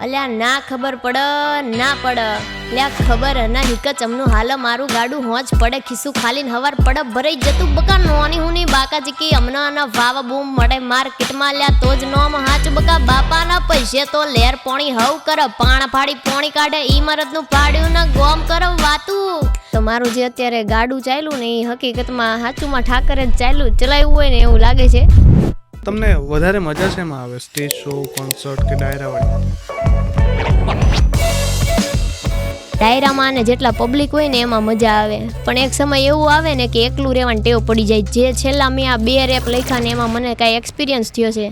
અલ્યા ના ખબર પડ લ્યા ખબર ના હિકચ અમનું હાલ મારું ગાડું હોંચ પડે ખિસ્સું ખાલીને હવાર પડ ભરાઈ જતું બકા નોની હુની બાકા જીકી અમના વાવ બૂમ મળે માર્કેટમાં લ્યા તો જ નોમ હાચ બકા બાપાના પૈસે તો લેર પોણી હવ કર પાણ ફાડી પોણી કાઢે ઈમારતનું પાડ્યું ના ગોમ કર વાતું. તો મારું જે અત્યારે ગાડું ચાલ્યું ને એ હકીકતમાં હાચુમાં ઠાકરે જ ચલાવ્યું હોય ને એવું લાગે છે. તમને વધારે મજા શેમાં આવે, સ્ટેજ શો, કોન્સર્ટ કે ડાયરાવાળી? ડાયરામાં ને જેટલા પબ્લિક હોય ને એમાં મજા આવે, પણ એક સમય એવું આવે ને કે એકલું રહેવાની ટેવ પડી જાય. જે છેલ્લા મેં આ 2 રેપ લખ્યા ને એમાં મને કાંઈ એક્સપિરિયન્સ થયો છે.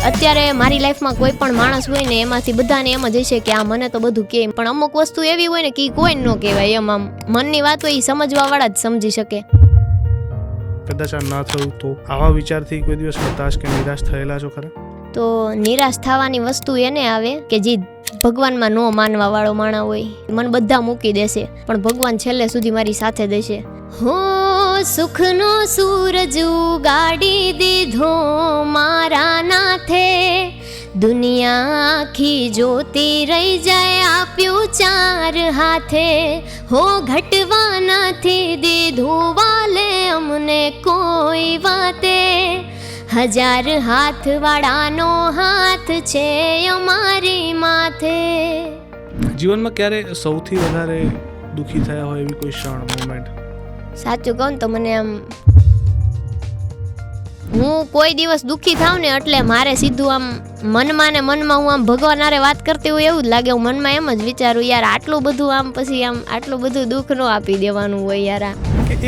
અત્યારે મારી લાઈફમાં કોઈ પણ માણસ હોય ને એમાંથી બધાને એમ જ હશે કે આ મને તો બધું કહે, પણ અમુક વસ્તુ એવી હોય ને કે કોઈ ન કહેવાય. એમ આમ મનની વાત હોય એ સમજવા વાળા જ સમજી શકે. કદાચ આ ના થયું તો આવા વિચારથી કોઈ દિવસ હતાશ કે નિરાશ થયેલા છો ખરા? તો નિરાશ થવાની વસ્તુ એને આવે કે જે ભગવાનમાં ન માનવા વાળો માણસ હોય. મને બધા મૂકી દેશે પણ ભગવાન છેલ્લે સુધી મારી સાથે દેશે. હો સુખનો સૂરજ ઉગાડી દીધો મારા નાથે, દુનિયા આખી જોતી રહી જાય આપ્યું 4 હાથે. હો ઘટવા નથી દીધું વાલે અમને કોઈ વાતે, 1000 હાથ વાળાનો હાથ છે અમારી માથે. જીવનમાં ક્યારે સૌથી વધારે દુઃખી થયા હોય એવી કોઈ ક્ષણ, મોમેન્ટ? સાચું કહું તો મને આમ હું કોઈ દિવસ દુઃખી થાવ ને એટલે મારે સીધું આમ મનમાં ને મનમાં હું આમ ભગવાન હારે વાત કરતી હોય એવું જ લાગે. હું મનમાં એમ જ વિચારું યાર આટલું બધું આમ પછી આમ આટલું બધું દુઃખ ન આપી દેવાનું હોય યાર.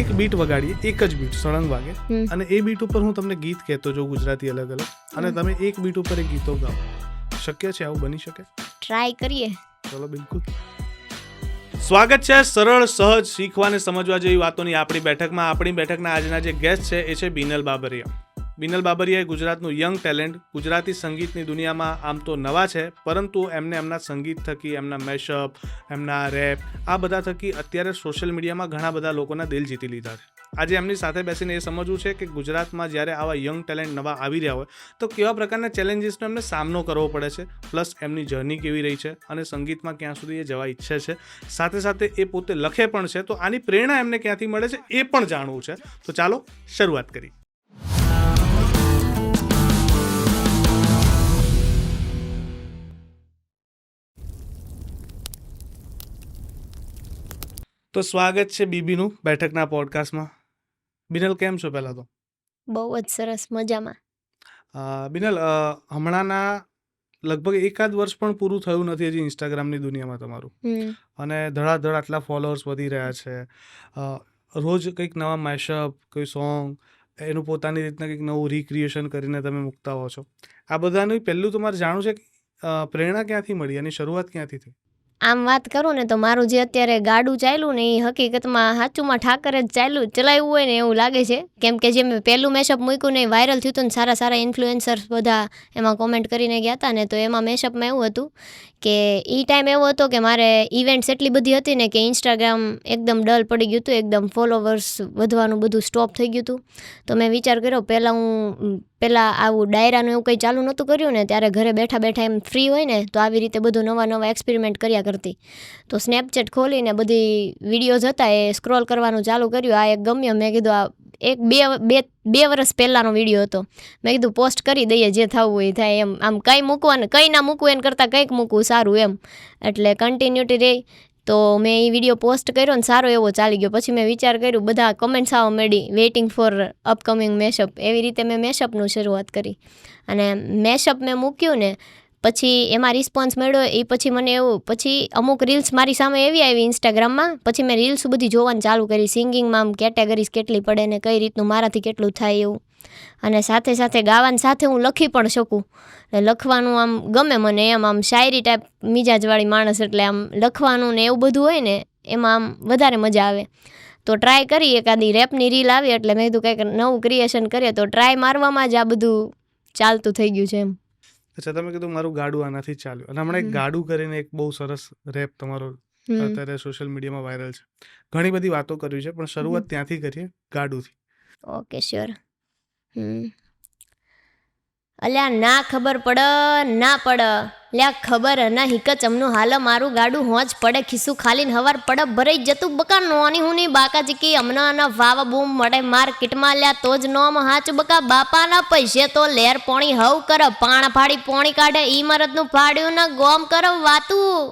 એક બીટ વગાડીએ, એક જ બીટ સળંગ વાગે, અને એ બીટ ઉપર હું તમને ગીત કહેતો જો ગુજરાતી અલગ અલગ, અને તમે એક બીટ ઉપર એ ગીતો ગાઓ. શક્ય છે? આવું બની શકે? ટ્રાય કરીએ. ચલો, બિલકુલ. સ્વાગત છે સરળ સહજ શીખવા અને સમજવા જેવી વાતોની આપણી બેઠકમાં. આપણી બેઠકના આજના જે ગેસ્ટ છે એ છે બિનલ બાબરિયા. બિનલ બાબરિયા એ ગુજરાતનું યંગ ટેલેન્ટ. ગુજરાતી સંગીતની દુનિયામાં આમ તો નવા છે, પરંતુ એમને એમના સંગીત થકી, એમના મેશઅપ, એમના રેપ, આ બધા થકી અત્યારે સોશિયલ મીડિયામાં ઘણા બધા લોકોના દિલ જીતી લીધા છે. આજે એમની સાથે બેસીને એ સમજવું છે કે ગુજરાતમાં જ્યારે આવા યંગ ટેલેન્ટ નવા આવી રહ્યા હોય તો કેવા પ્રકારના ચેલેન્જીસનો એમને સામનો કરવો પડે છે, પ્લસ એમની જર્ની કેવી રહી છે અને સંગીતમાં ક્યાં સુધી એ જવા ઈચ્છે છે. સાથે સાથે એ પોતે લખે પણ છે, તો આની પ્રેરણા એમને ક્યાંથી મળે છે એ પણ જાણવું છે. તો ચાલો શરૂઆત કરીએ. તો સ્વાગત છે બીબીનું બેઠકના પોડકાસ્ટમાં. બિનલ, કેમ છો? પહેલાં તો બહુ જ સરસ, મજામાં. બિનલ, હમણાંના લગભગ 1 વર્ષ પણ પૂરું થયું નથી હજી ઇન્સ્ટાગ્રામની દુનિયામાં તમારું, અને ધડાધડ આટલા ફોલોઅર્સ વધી રહ્યા છે. રોજ કંઈક નવા મેશઅપ, કોઈ સોંગ, એનું પોતાની રીતના કંઈક નવું રિક્રિએશન કરીને તમે મૂકતા હો છો. આ બધાનું પહેલું તો મારે જાણવું છે કે પ્રેરણા ક્યાંથી મળી અને શરૂઆત ક્યાંથી થઈ? આમ વાત કરું ને તો મારું જે અત્યારે ગાડું ચાલ્યું ને એ હકીકતમાં હાચુમાં ઠાકરે જ ચલાવ્યું હોય ને એવું લાગે છે. કેમ કે જે મેં પહેલું મેશઅપ મૂક્યું ને એ વાયરલ થયું હતું ને સારા સારા ઇન્ફ્લુએન્સર્સ બધા એમાં કોમેન્ટ કરીને ગયા હતા ને, તો એમાં મેશઅપમાં એવું હતું કે એ ટાઈમ એવો હતો કે મારે ઇવેન્ટ્સ એટલી બધી હતી ને કે ઇન્સ્ટાગ્રામ એકદમ ડલ પડી ગયું હતું, એકદમ ફોલોવર્સ વધવાનું બધું સ્ટોપ થઈ ગયું હતું. તો મેં વિચાર કર્યો પહેલાં આવું ડાયરાનું એવું કંઈ ચાલુ નહોતું કર્યું ને, ત્યારે ઘરે બેઠા બેઠા એમ ફ્રી હોય ને તો આવી રીતે બધું નવા એક્સપેરિમેન્ટ કર્યા કરતી. તો સ્નેપચેટ ખોલીને બધી વિડીયોઝ હતા એ સ્ક્રોલ કરવાનું ચાલુ કર્યું. આ એક ગમ્યો, મેં કીધું આ એક બે વર્ષ પહેલાંનો વિડીયો હતો. મેં કીધું પોસ્ટ કરી દઈએ, જે થવું હોય થાય એમ. આમ કંઈ મૂકવાનું, કંઈ ના મૂકવું એને કરતાં કંઈક મૂકવું સારું એમ, એટલે કન્ટિન્યુટી રહી. તો મેં એ વિડીયો પોસ્ટ કર્યો ને સારો એવો ચાલી ગયો. પછી મેં વિચાર કર્યું, બધા કમેન્ટ્સ આવવા મળી, વેઇટિંગ ફોર અપકમિંગ મેશઅપ. એવી રીતે મેં મેશઅપનું શરૂઆત કરી અને મેશઅપ મેં મૂક્યું ને પછી એમાં રિસ્પોન્સ મળ્યો. એ પછી મને એવું, પછી અમુક રીલ્સ મારી સામે એવી આવી ઇન્સ્ટાગ્રામમાં, પછી મેં રીલ્સ બધી જોવાનું ચાલુ કરી. સિંગિંગમાં આમ કેટેગરીઝ કેટલી પડે ને કઈ રીતનું મારાથી કેટલું થાય એવું, અને સાથે સાથે ગાવાની સાથે હું લખી પણ શકું. લખવાનું આમ ગમે મને, એમ આમ શાયરી ટાઈપ મિજાજવાળી માણસ, એટલે આમ લખવાનું ને એવું બધું હોય ને એમાં આમ વધારે મજા આવે. તો ટ્રાય કરી, એકાદી રેપની રીલ આવી એટલે મેં કીધું કંઈક નવું ક્રિએશન કરીએ. તો ટ્રાય મારવામાં જ આ બધું ચાલતું થઈ ગયું છે એમ. અચ્છા, તમે કીધું મારું ગાડું આનાથી જ ચાલ્યું, અને હમણાં એક ગાડું કરીને એક બહુ સરસ રેપ તમારો અત્યારે સોશિયલ મીડિયામાં વાયરલ છે. ઘણી બધી વાતો કરવી છે પણ શરૂઆત ત્યાંથી કરીએ, ગાડુંથી. Okay, sure. અલ્યા ના ખબર પડ લ્યા ખબર ના હિકચમનું હાલ મારું ગાડું હોંચ પડે ખિસ્સું ખાલીને હવાર પડ ભરાઈ જતું બકા નોની હુની બાકા ચીકી અમના વાવા બૂમ મળે માર્કેટમાં લ્યા તો જ નોમ હાચ બકા બાપાના પૈસે તો લેર પોણી હવ કર પાણ ફાડી પોણી કાઢે ઈ મરદનું ફાડ્યું ના ગોમ કર વાતું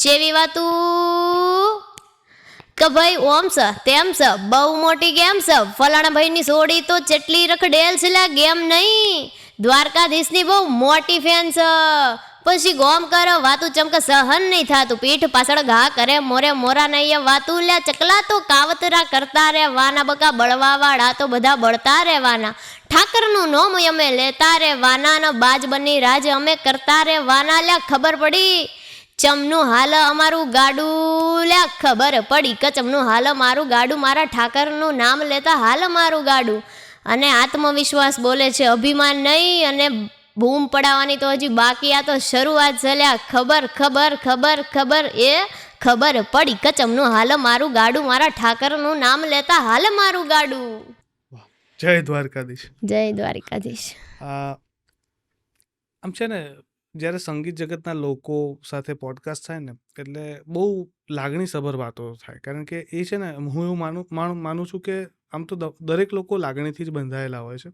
ચેવી વાતું કે ભાઈ ઓમ સ તેમ સ બહુ મોટી ગેમ સ ફલાણા ભાઈની સોડી તો ચેટલી રખડેલ છે લ્યા ગેમ નહીં દ્વારકાધીશની બહુ મોટી ફેન છે પછી ગોમ કરો વાતું ચમક સહન નહીં થાતું પીઠ પાછળ ઘા કરે મોરે મોરા નહીં વાતું લ્યા ચકલા તો કાવતરા કરતા રહેવાના બકા બળવા વાળા તો બધા બળતા રહેવાના ઠાકરનું નોમ અમે લેતા રહેવાના ને બાજ બની રાજ અમે કરતા રહેવાના લ્યા ખબર પડી ચમનું હાલ અમારું ગાડું લ્યા ખબર પડી કે ચમનું હાલ મારું ગાડું મારા ઠાકરનું નામ લેતા હાલ મારું ગાડું અને આત્મવિશ્વાસ બોલે છે અભિમાન નહીં અને બૂમ પડાવવાની તો હજી બાકી આ તો શરૂઆત છે લ્યા ખબર ખબર ખબર ખબર એ ખબર પડી કચમનું હાલ મારું ગાડું મારા ઠાકરનું નામ લેતા હાલ મારું ગાડું. જય દ્વારકાધીશ. જય દ્વારકાધીશ. આમ છે ને જ્યારે સંગીત જગતના લોકો સાથે પોડકાસ્ટ થાય ને એટલે બહુ લાગણીસભર વાતો થાય કારણ કે એ છે ને હું એવું માનું છું કે આમ તો દરેક લોકો લાગણીથી જ બંધાયેલા હોય છે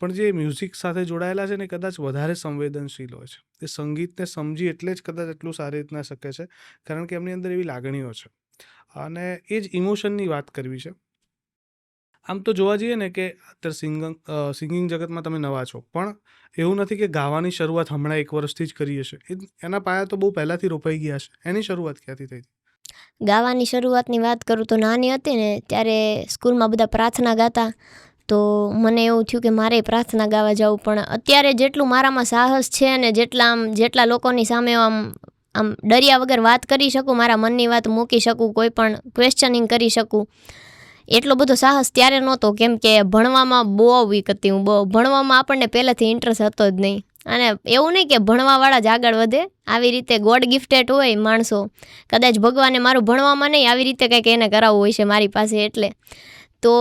પણ જે મ્યુઝિક સાથે જોડાયેલા છે ને કદાચ વધારે સંવેદનશીલ હોય છે. એ સંગીતને સમજી એટલે જ કદાચ એટલું સારી રીતના શકે છે કારણ કે એમની અંદર એવી લાગણીઓ છે અને એ જ ઇમોશનની વાત કરવી છે. આમ તો જોવા જઈએ ને કે અત્યારે સિંગિંગ જગતમાં તમે નવા છો પણ એવું નથી કે ગાવાની શરૂઆત હમણાં 1 વર્ષથી જ કરી હશે. એના પાયા તો બહુ પહેલાંથી રોપાઈ ગયા છે. એની શરૂઆત ક્યાંથી થઈ? ગાવાની શરૂઆતની વાત કરું તો નાની હતી ને ત્યારે સ્કૂલમાં બધા પ્રાર્થના ગાતા તો મને એવું થયું કે મારે પ્રાર્થના ગાવા જવું પણ અત્યારે જેટલું મારામાં સાહસ છે ને જેટલા લોકોની સામે આમ ડર્યા વગર વાત કરી શકું, મારા મનની વાત મૂકી શકું, કોઈ પણ ક્વેશ્ચનિંગ કરી શકું એટલો બધો સાહસ ત્યારે નહોતો કેમ કે ભણવામાં બહુ વીક હતી હું. ભણવામાં આપણને પહેલેથી ઇન્ટરેસ્ટ હતો જ નહીં અને એવું નહીં કે ભણવાવાળા જ આગળ વધે, આવી રીતે ગોડ ગિફ્ટેડ હોય માણસો. કદાચ ભગવાને મારું ભણવામાં નહીં આવી રીતે કંઈક એને કરાવવું હોય છે મારી પાસે એટલે તો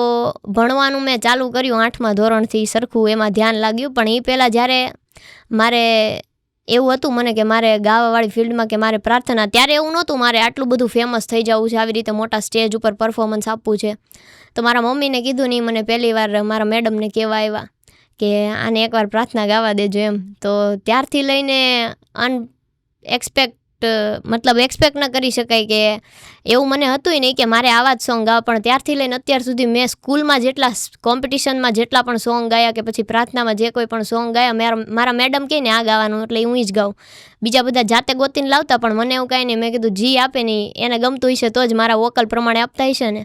ભણવાનું મેં ચાલુ કર્યું 8મા ધોરણથી સરખું એમાં ધ્યાન લાગ્યું પણ એ પહેલાં જ્યારે મારે એવું હતું મને કે મારે ગાવાવાળી ફિલ્ડમાં કે મારે પ્રાર્થના ત્યારે એવું નહોતું મારે આટલું બધું ફેમસ થઈ જવું છે, આવી રીતે મોટા સ્ટેજ ઉપર પરફોર્મન્સ આપવું છે. તો મારા મમ્મીને કીધું નહીં, મને પહેલી વાર મારા મેડમને કહેવા આવ્યા કે આને એકવાર પ્રાર્થના ગાવા દેજો એમ. તો ત્યારથી લઈને એક્સપેક્ટ ન કરી શકાય કે એવું મને હતું નહીં કે મારે આવા જ સોંગ ગાવા પણ ત્યારથી લઈને અત્યાર સુધી મેં સ્કૂલમાં જેટલા કોમ્પિટિશનમાં જેટલા પણ સોંગ ગાયા કે પછી પ્રાર્થનામાં જે કોઈ પણ સોંગ ગાયા મારા મેડમ કહે ને આ ગાવાનું એટલે હું જ ગાઉં. બીજા બધા જાતે ગોતીને લાવતા પણ મને એવું કાંઈ નહીં, મેં કીધું જી આપે નહીં એને ગમતું હશે તો જ મારા વોકલ પ્રમાણે આપતા હશે ને.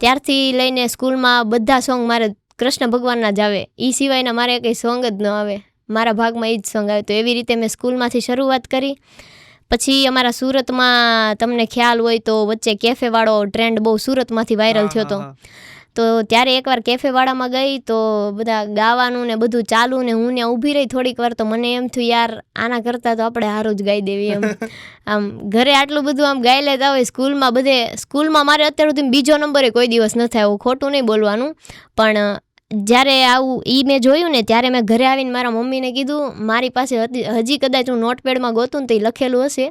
ત્યારથી લઈને સ્કૂલમાં બધા સોંગ મારે કૃષ્ણ ભગવાનના જ આવે, એ સિવાયના મારે કંઈ સોંગ જ ન આવે, મારા ભાગમાં એ જ સોંગ આવે. તો એવી રીતે મેં સ્કૂલમાંથી શરૂઆત કરી. પછી અમારા સુરતમાં તમને ખ્યાલ હોય તો વચ્ચે કેફેવાળો ટ્રેન્ડ બહુ સુરતમાંથી વાયરલ થયો હતો તો ત્યારે એકવાર કેફેવાળામાં ગઈ તો બધા ગાવાનું ને બધું ચાલુ ને હું ને ઊભી રહી થોડીક વાર તો મને એમ થયું યાર આના કરતાં તો આપણે સારું જ ગાઈ દેવી એમ. આમ ઘરે આટલું બધું આમ ગાઈ લેતા હોય સ્કૂલમાં મારે અત્યાર સુધી બીજો નંબરે કોઈ દિવસ ન થાય, ખોટું નહીં બોલવાનું પણ જ્યારે આવું મેં જોયું ને ત્યારે મેં ઘરે આવીને મારા મમ્મીને કીધું, મારી પાસે હજી કદાચ હું નોટપેડમાં ગોતું ને તો એ લખેલું હશે.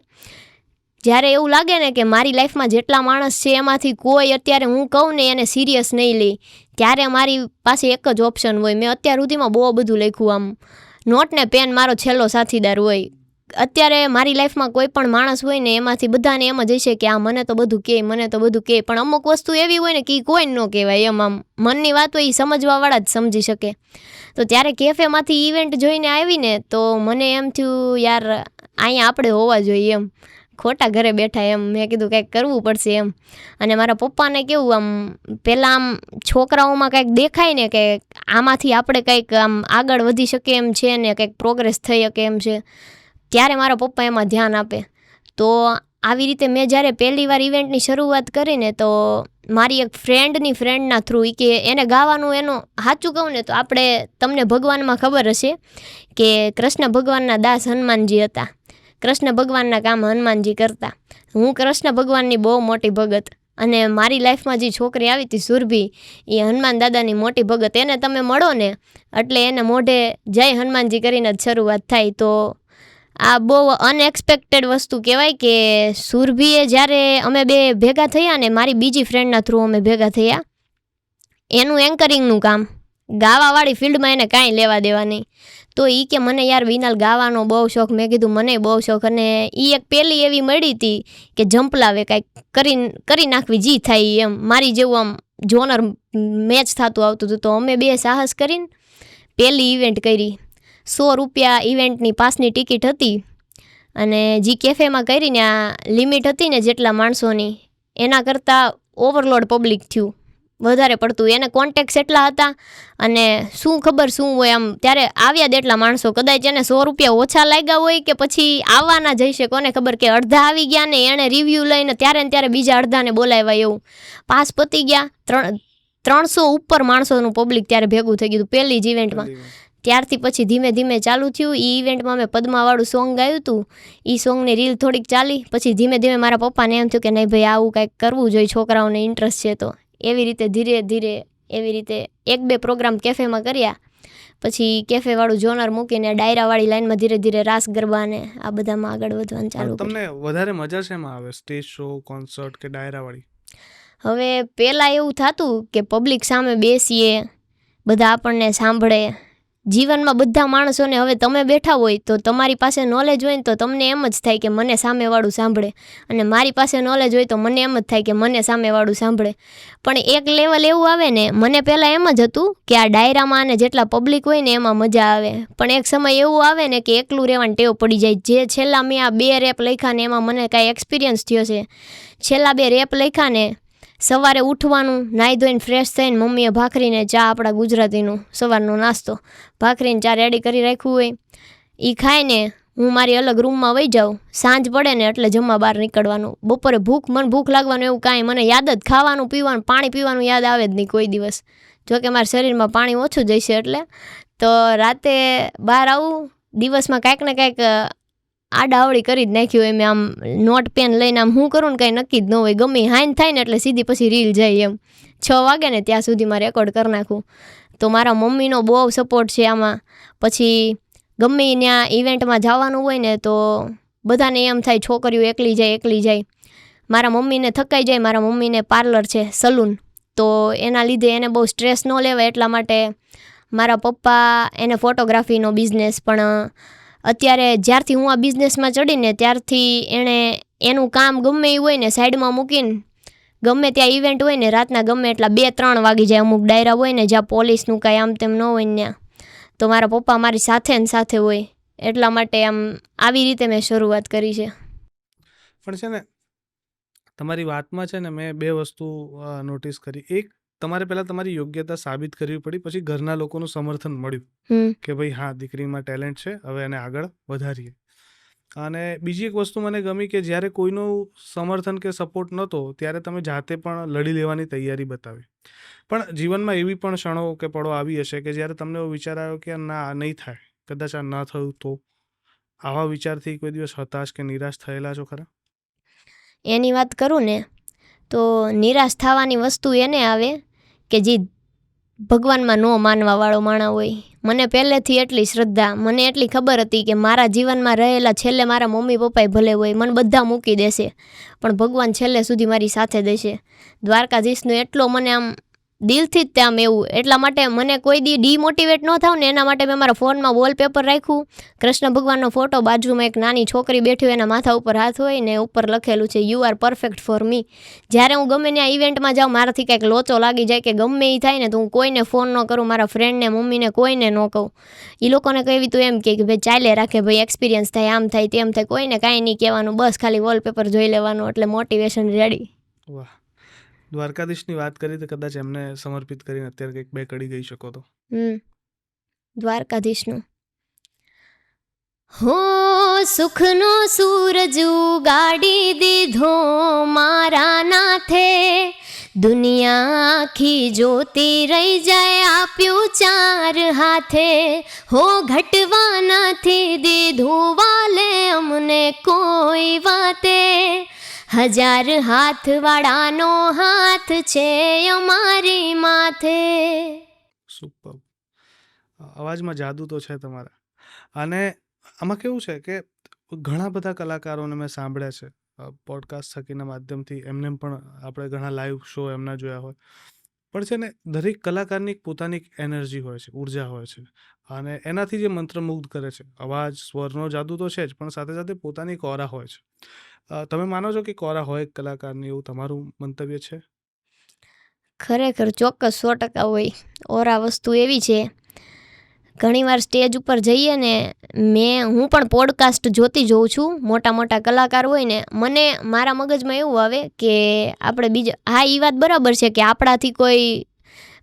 જ્યારે એવું લાગે ને કે મારી લાઈફમાં જેટલા માણસ છે એમાંથી કોઈ અત્યારે હું કહું ને એને સિરિયસ નહીં લે ત્યારે મારી પાસે એક જ ઓપ્શન હોય. મેં અત્યાર સુધીમાં બહુ બધું લખ્યું, આમ નોટ ને પેન મારો છેલ્લો સાથીદાર હોય. અત્યારે મારી લાઈફમાં કોઈ પણ માણસ હોય ને એમાંથી બધાને એમ જ હશે કે આ મને તો બધું કહે પણ અમુક વસ્તુ એવી હોય ને કે એ કોઈ ન કહેવાય એમ. આમ મનની વાત હોય એ સમજવાવાળા જ સમજી શકે. તો ત્યારે કેફેમાંથી ઇવેન્ટ જોઈને આવી ને તો મને એમ થયું યાર અહીંયા આપણે હોવા જોઈએ એમ, ખોટા ઘરે બેઠા એમ. મેં કીધું કંઈક કરવું પડશે એમ. અને મારા પપ્પાને કેવું આમ પહેલાં આમ છોકરાઓમાં કંઈક દેખાય ને કે આમાંથી આપણે કંઈક આમ આગળ વધી શકે એમ છે ને કંઈક પ્રોગ્રેસ થઈ શકે એમ છે ત્યારે મારા પપ્પા એમાં ધ્યાન આપે. તો આવી રીતે મેં જ્યારે પહેલી વાર ઇવેન્ટની શરૂઆત કરીને તો મારી એક ફ્રેન્ડના થ્રુ કે એને ગાવાનું એનું સાચું કહું ને તો આપણે તમને ભગવાનમાં ખબર હશે કે કૃષ્ણ ભગવાનના દાસ હનુમાનજી હતા, કૃષ્ણ ભગવાનના કામ હનુમાનજી કરતા. હું કૃષ્ણ ભગવાનની બહુ મોટી ભગત અને મારી લાઈફમાં જે છોકરી આવી હતી સુરભી, એ હનુમાન દાદાની મોટી ભગત. એને તમે મળો ને એટલે એને મોઢે જય હનુમાનજી કરીને જ શરૂઆત થાય. તો આ બહુ અનએક્સપેક્ટેડ વસ્તુ કહેવાય કે સુરભીએ જ્યારે અમે બે ભેગા થયા ને, મારી બીજી ફ્રેન્ડના થ્રુ અમે ભેગા થયા. એનું એન્કરિંગનું કામ, ગાવાવાળી ફિલ્ડમાં એને કાંઈ લેવા દેવા નહીં. તો એ કે મને યાર વિનલ ગાવાનો બહુ શોખ. મેં કીધું મને બહુ શોખ. અને એ એક પહેલી એવી મળી હતી કે જંપલાવે કાંઈક કરી નાખવી જી થાય એમ, મારી જેવું આમ જોનર મેચ થતું આવતું હતું. તો અમે બે સાહસ કરીને પહેલી ઇવેન્ટ કરી. 100 રૂપિયા ઇવેન્ટની પાસની ટિકિટ હતી. અને જે કેફેમાં કરીને આ લિમિટ હતી ને જેટલા માણસોની, એના કરતાં ઓવરલોડ પબ્લિક થયું વધારે પડતું. એને કોન્ટેક્ટ્સ એટલા હતા અને શું ખબર શું હોય આમ, ત્યારે આવ્યા જ એટલા માણસો. કદાચ એને 100 રૂપિયા ઓછા લાગ્યા હોય કે પછી આવવાના જઈ છે, કોને ખબર, કે અડધા આવી ગયા ને એણે રિવ્યૂ લઈને ત્યારે ને ત્યારે બીજા અડધાને બોલાવ્યા એવું. પાસ પતી ગયા, 300 ઉપર માણસોનું પબ્લિક ત્યારે ભેગું થઈ ગયું પહેલી જ ઇવેન્ટમાં. ત્યારથી પછી ધીમે ધીમે ચાલુ થયું. એ ઇવેન્ટમાં મેં પદ્માવાળું સોંગ ગાયું હતું. એ સોંગની રીલ થોડીક ચાલી. પછી ધીમે ધીમે મારા પપ્પાને એમ થયું કે નહીં ભાઈ આવું કાંઈક કરવું જોઈએ, છોકરાઓને ઇન્ટરેસ્ટ છે. તો એવી રીતે ધીરે ધીરે એવી રીતે 1-2 પ્રોગ્રામ કેફેમાં કર્યા. પછી કેફેવાળું જોનર મૂકીને ડાયરાવાળી લાઈનમાં ધીરે ધીરે રાસ ગરબા ને આ બધામાં આગળ વધવાનું ચાલુ કર્યું. તમને વધારે મજા શેમાં આવે, સ્ટેજ શો, કોન્સર્ટ કે ડાયરાવાળી? હવે પહેલાં એવું થતું કે પબ્લિક સામે બેસીએ, બધા આપણને સાંભળે. જીવનમાં બધા માણસોને, હવે તમે બેઠા હોય તો તમારી પાસે નોલેજ હોય ને તો તમને એમ જ થાય કે મને સામેવાળું સાંભળે, અને મારી પાસે નોલેજ હોય તો મને એમ જ થાય કે મને સામેવાળું સાંભળે. પણ એક લેવલ એવું આવે ને, મને પહેલાં એમ જ હતું કે આ ડાયરામાં અને જેટલા પબ્લિક હોય ને એમાં મજા આવે. પણ એક સમય એવું આવે ને કે એકલું રહેવાની ટેવ પડી જાય. જે છેલ્લા મેં આ 2 રેપ લખ્યા ને એમાં મને કાંઈ એક્સપિરિયન્સ થયો છે. છેલ્લા 2 રેપ લખ્યા ને, સવારે ઉઠવાનું, નાહી ધોઈને ફ્રેશ થઈને મમ્મીએ ભાખરીને ચા, આપણા ગુજરાતીનું સવારનો નાસ્તો, ભાખરીને ચા રેડી કરી રાખ્યું હોય, એ ખાઈને હું મારી અલગ રૂમમાં વહી જાઉં. સાંજ પડે ને એટલે જમવા બહાર નીકળવાનું. બપોરે મને ભૂખ લાગવાનું એવું કાંઈ મને યાદ જ, ખાવાનું પીવાનું પાણી પીવાનું યાદ આવે જ નહીં કોઈ દિવસ. જોકે મારા શરીરમાં પાણી ઓછું જશે એટલે. તો રાતે બહાર આવું, દિવસમાં કાંઈક ને કાંઈક આડાવડી કરી જ નાખ્યું હોય. મેં આમ નોટ પેન લઈને આમ હું કરું ને કાંઈ નક્કી જ ન હોય. ગમે હાઈન થાય ને એટલે સીધી પછી રીલ જાય એમ. 6 વાગે ને ત્યાં સુધીમાં રેકોર્ડ કરી નાખું. તો મારા મમ્મીનો બહુ સપોર્ટ છે આમાં. પછી ગમે ત્યાં ઇવેન્ટમાં જવાનું હોય ને તો બધાને એમ થાય છોકરીઓ એકલી જાય. મારા મમ્મીને થકાઈ જાય. મારા મમ્મીને પાર્લર છે, સલૂન. તો એના લીધે એને બહુ સ્ટ્રેસ ન લેવાય એટલા માટે મારા પપ્પા, એને ફોટોગ્રાફીનો બિઝનેસ. પણ અત્યારે જ્યારથી હું આ બિઝનેસમાં ચડીને ત્યારથી એણે એનું કામ ગમે એ હોય ને સાઈડમાં મૂકીને, ગમે ત્યાં ઇવેન્ટ હોય ને રાતના ગમે એટલા 2-3 વાગી જાય, અમુક ડાયરા હોય ને જ્યાં પોલીસનું કાંઈ આમ તેમ ન હોય ને ત્યાં, તો મારા પપ્પા મારી સાથે ને સાથે હોય. એટલા માટે આમ આવી રીતે મેં શરૂઆત કરી છે. પણ છે ને તમારી વાતમાં છે ને મેં 2 વસ્તુ નોટિસ કરી. એક, તમારે પહેલાં તમારી યોગ્યતા સાબિત કરવી પડી, પછી ઘરના લોકોનું સમર્થન મળ્યું કે ભાઈ હા દીકરીમાં ટેલેન્ટ છે, હવે એને આગળ વધારીએ. અને બીજી એક વસ્તુ મને ગમી કે જ્યારે કોઈનું સમર્થન કે સપોર્ટ નહોતો ત્યારે તમે જાતે પણ લડી લેવાની તૈયારી બતાવી. પણ જીવનમાં એવી પણ ક્ષણો કે પળો આવી હશે કે જ્યારે તમને એવો વિચાર આવ્યો કે ના નહીં થાય, કદાચ આ ન થયું તો? આવા વિચારથી કોઈ દિવસ હતાશ કે નિરાશ થયેલા છો ખરા? એની વાત કરું ને તો નિરાશ થવાની વસ્તુ એને આવે કે જે ભગવાનમાં ન માનવાવાળો માણસ હોય. મને પહેલેથી એટલી શ્રદ્ધા, મને એટલી ખબર હતી કે મારા જીવનમાં રહેલા છેલ્લે મારા મમ્મી પપ્પાએ ભલે હોય, મને બધા મૂકી દેશે પણ ભગવાન છેલ્લે સુધી મારી સાથે દેશે. દ્વારકાધીશનો એટલો મને આમ દિલથી જ આમ એવું. એટલા માટે મને કોઈ દી ડીમોટિવેટ ન થાવ ને એના માટે મેં મારા ફોનમાં વોલપેપર રાખ્યું, કૃષ્ણ ભગવાનનો ફોટો, બાજુમાં એક નાની છોકરી બેઠી હોય, એના માથા ઉપર હાથ હોય ને ઉપર લખેલું છે you are perfect for me. જ્યારે હું ગમે ત્યાં ઇવેન્ટમાં જાઉં, મારાથી કાંઈક લોચો લાગી જાય કે ગમે એ થાય ને તો હું કોઈને ફોન ન કરું, મારા ફ્રેન્ડને, મમ્મીને કોઈને ન કહું. એ લોકોને કહેવી તો એમ કે ભાઈ ચાલે રાખે, ભાઈ એક્સપિરિયન્સ થાય, આમ થાય તેમ થાય, કોઈને કાંઈ નહીં કહેવાનું, બસ ખાલી વોલપેપર જોઈ લેવાનું એટલે મોટિવેશન રેડી. વાહ, દ્વારકાધીશની વાત કરી તો કદાચ એમને સમર્પિત કરીને અત્યારે કંઈક 2 કડી ગઈ શકો તો? દ્વારકાધીશનું હો સુખનો સૂરજ ઉગાડી દીધો મારા નાથે, દુનિયા આખી જોતી રહી જાય આપ્યું 4 હાથે, હો ઘટવા નથી દીધું વાલે અમને કોઈ વાતે, હજાર હાથવાળાનો હાથ છે અમારી માથે. સુપર. અવાજમાં જાદુ તો છે તમારા. અને આમાં કેવું છે કે ઘણા બધા કલાકારોને મેં સાંભળ્યા છે પોડકાસ્ટ થકીના માધ્યમથી, એમને પણ આપણે ઘણા લાઈવ શો એમના જોયા હોય, પણ છે ને દરેક કલાકારની પોતાની એક એનર્જી હોય છે, ઉર્જા હોય છે, અને એનાથી જે મંત્રમુગ્ધ કરે છે. અવાજ, સ્વરનો જાદુ તો છે જ, પણ સાથે સાથે પોતાની એક ઓરા હોય છે. તમે માનો છો કે ઓરા હોય એક કલાકારની, એવું તમારું મંતવ્ય છે? ખરેખર ચોક્કસ 100% હોય. ઓરા વસ્તુ એવી છે, ઘણીવાર સ્ટેજ ઉપર જઈએ ને, હું પણ પોડકાસ્ટ જોતી જોઉં છું. મોટા મોટા કલાકાર હોય ને, મને મારા મગજમાં એવું આવે કે આપણે બીજા, હા એ વાત બરાબર છે કે આપણાથી કોઈ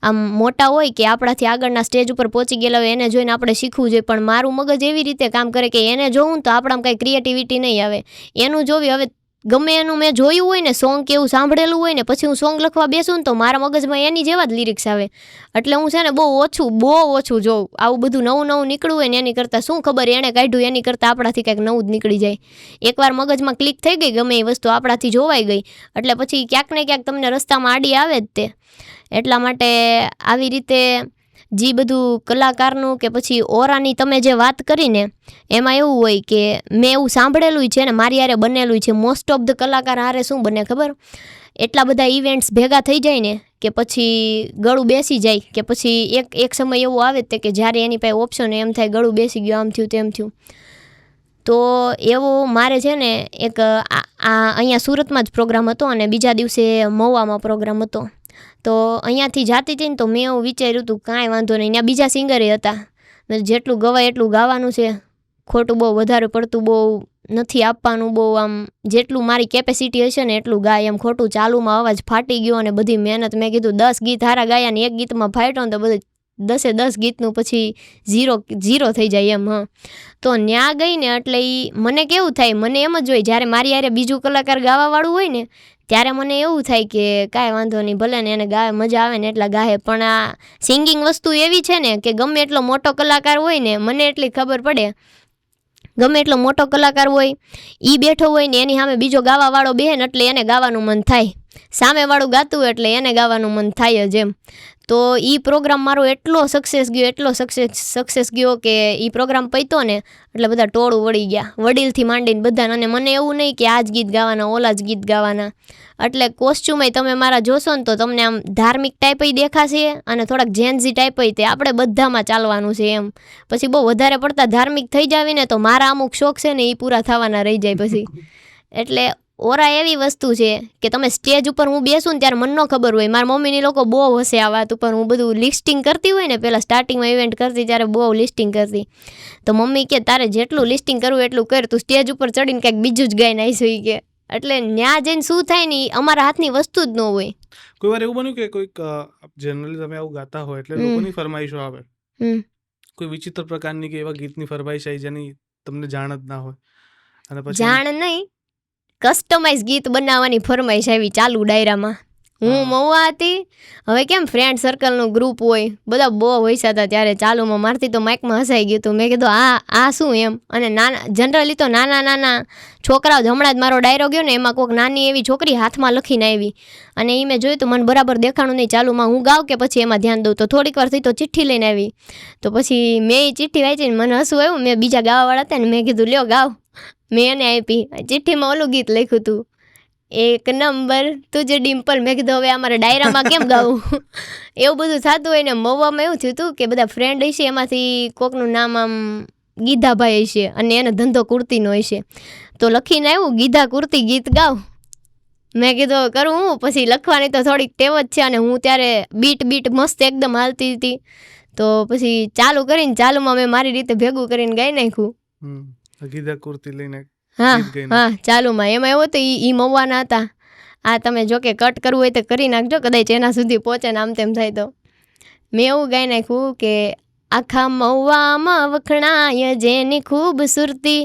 આમ મોટા હોય કે આપણાથી આગળના સ્ટેજ ઉપર પહોંચી ગયેલા હોય એને જોઈને આપણે શીખવું જોઈએ, પણ મારું મગજ એવી રીતે કામ કરે કે એને જોવું તો આપણામાં કાંઈ ક્રિએટિવિટી નહીં આવે. એનું જોવી, હવે ગમે એનું મેં જોયું હોય ને, સોંગ કે એવું સાંભળેલું હોય ને, પછી હું સોંગ લખવા બેસું ને તો મારા મગજમાં એની જેવા જ લિરિક્સ આવે. એટલે હું છે ને બહુ ઓછું જોઉં. આવું બધું નવું નીકળવું હોય ને એની કરતાં શું ખબર એણે કાઢ્યું, એની કરતાં આપણાથી કંઈક નવું જ નીકળી જાય. એકવાર મગજમાં ક્લિક થઈ ગઈ ગમે એ વસ્તુ, આપણાથી જોવાઈ ગઈ, એટલે પછી ક્યાંક ને ક્યાંક તમને રસ્તામાં આડી આવે જ તે. એટલા માટે આવી રીતે જે બધું કલાકારનું કે પછી ઓરાની તમે જે વાત કરીને, એમાં એવું હોય કે મેં એવું સાંભળેલું છે ને, મારી હારે બનેલું છે. મોસ્ટ ઓફ ધ કલાકાર હારે શું બને ખબર? એટલા બધા ઇવેન્ટ્સ ભેગા થઈ જાય ને કે પછી ગળું બેસી જાય, કે પછી એક સમય એવો આવે જ કે જ્યારે એની પાસે ઓપ્શન એમ થાય ગળું બેસી ગયું, આમ થયું તેમ થયું. તો એવો મારે છે ને એક અહીંયા સુરતમાં જ પ્રોગ્રામ હતો અને બીજા દિવસે મહુવામાં પ્રોગ્રામ હતો. તો અહીંયાથી જાતી હતી ને તો મેં એવું વિચાર્યું હતું કાંઈ વાંધો નહીં, ત્યાં બીજા સિંગરે હતા, જેટલું ગવાય એટલું ગાવાનું છે, ખોટું બહુ વધારે પડતું બહુ નથી આપવાનું, બહુ આમ જેટલું મારી કેપેસિટી હશે ને એટલું ગાય એમ. ખોટું ચાલુમાં અવાજ ફાટી ગયો અને બધી મહેનત, મેં કીધું 10 ગીત હારા ગાયા ને એક ગીતમાં ફાટ્યો ને તો બધું 10 ગીતનું પછી ઝીરો થઈ જાય એમ. હા, તો ન્યા ગઈ ને એટલે મને કેવું થાય, મને એમ જ હોય જ્યારે મારી હારે બીજું કલાકાર ગાવાવાળું હોય ને ત્યારે મને એવું થાય કે કાંઈ વાંધો નહીં, ભલે ને એને ગાય મજા આવે ને એટલા ગાહે. પણ આ સિંગિંગ વસ્તુ એવી છે ને કે ગમે એટલો મોટો કલાકાર હોય ને, મને એટલી ખબર પડે, ગમે એટલો મોટો કલાકાર હોય, એ બેઠો હોય ને એની સામે બીજો ગાવાવાળો બેહે ને એટલે એને ગાવાનું મન થાય, સામેવાળું ગાતું એટલે એને ગાવાનું મન થાય જ એમ. તો એ પ્રોગ્રામ મારો એટલો સક્સેસ ગયો કે એ પ્રોગ્રામ પત્યો ને એટલે બધા ટોળું વળી ગયા, વડીલથી માંડીને બધા. અને મને એવું નહીં કે આ જ ગીત ગાવાના, ઓલા જ ગીત ગાવાના. એટલે કોસ્ચ્યુમે તમે મારા જોશો ને તો તમને આમ ધાર્મિક ટાઈપ દેખાશે અને થોડાક જેન્ઝી ટાઈપ તે આપણે બધામાં ચાલવાનું છે એમ. પછી બહુ વધારે પડતા ધાર્મિક થઈ જાવી ને તો મારા અમુક શોખ છે ને એ પૂરા થવાના રહી જાય પછી. એટલે ઓરા એવી વસ્તુ છે કે તમે સ્ટેજ ઉપર હું બેસું ને ત્યારે મને ન ખબર હોય. મારા મમ્મીની લોકો બહુ હસે આ વાત ઉપર. હું બધું લિસ્ટિંગ કરતી હોય ને, પહેલાં સ્ટાર્ટિંગમાં ઇવેન્ટ કરતી ત્યારે બહુ લિસ્ટિંગ કરતી, તો મમ્મી કે તારે જેટલું લિસ્ટિંગ કરવું એટલું કર, તું સ્ટેજ ઉપર ચડીને કંઈક બીજું જ ગાઈને આવીશું કે. એટલે ન્યા જઈને શું થાય ને અમારા હાથની વસ્તુ જ ન હોય. કોઈ વાર એવું બન્યું કે કોઈક જનરલી તમે આવું ગાતા હોય એટલે લોકોની ફરમાઈશો આવે, કોઈ વિચિત્ર પ્રકારની કે એવા ગીતની ફરમાઈશ આવી જેની તમને જાણ જ ના હોય, અને પછી જાણ નહીં, કસ્ટમાઇઝ ગીત બનાવવાની ફરમાઈશ આવી ચાલુ ડાયરામાં. હું મહુવા હતી, હવે કેમ ફ્રેન્ડ સર્કલનું ગ્રુપ હોય, બધા બહુ હોઈશા હતા ત્યારે ચાલુમાં. મારથી તો માઇકમાં હસાઈ ગયું હતું. મેં કીધું આ શું એમ. અને જનરલી તો નાના છોકરાઓ, હમણાં જ મારો ડાયરો ગયો ને એમાં કોઈક નાની એવી છોકરી હાથમાં લખીને આવી અને એ મેં જોયું તો મને બરાબર દેખાણું નહીં ચાલુમાં. હું ગાઉં કે પછી એમાં ધ્યાન દઉં, તો થોડીક વાર થઈ તો ચિઠ્ઠી લઈને આવી. તો પછી મેં એ ચિઠ્ઠી વાંચીને મને હસવું આવ્યું. મેં બીજા ગાવાવાળા હતા ને મેં કીધું લ્યો ગાવ, મેં એને આપી. ચિઠ્ઠીમાં ઓલું ગીત લખ્યું હતું, 1 નંબર તુજે ડિમ્પલ. મેં કીધું હવે અમારે ડાયરામાં કેમ ગાવું. એવું બધું થતું હોય ને. મહુવામાં એવું થયું હતું કે બધા ફ્રેન્ડ હશે, એમાંથી કોકનું નામ આમ ગીધાભાઈ હશે અને એને ધંધો કુર્તીનો હશે, તો લખીને આવ્યું ગીધા કુર્તી ગીત ગાવ. મેં કીધું કરું હું, પછી લખવાની તો થોડીક ટેવ જ છે અને હું ત્યારે બીટ મસ્ત એકદમ હાલતી હતી, તો પછી ચાલુ કરીને ચાલુમાં મેં મારી રીતે ભેગું કરીને ગાઈ નાખ્યું. ગીધા કુર્તી લઈને હા ચાલુમાં. એમાં એવું હતું ઈ મહુવાના હતા. આ તમે જો કે કટ કરવું હોય તો કરી નાખજો, કદાચ એના સુધી પહોંચે ને આમ તેમ થાય તો. મેં એવું ગાઈ નાખ્યું કે આખા મહુવામાં વખણાય જેની ખૂબસૂરતી,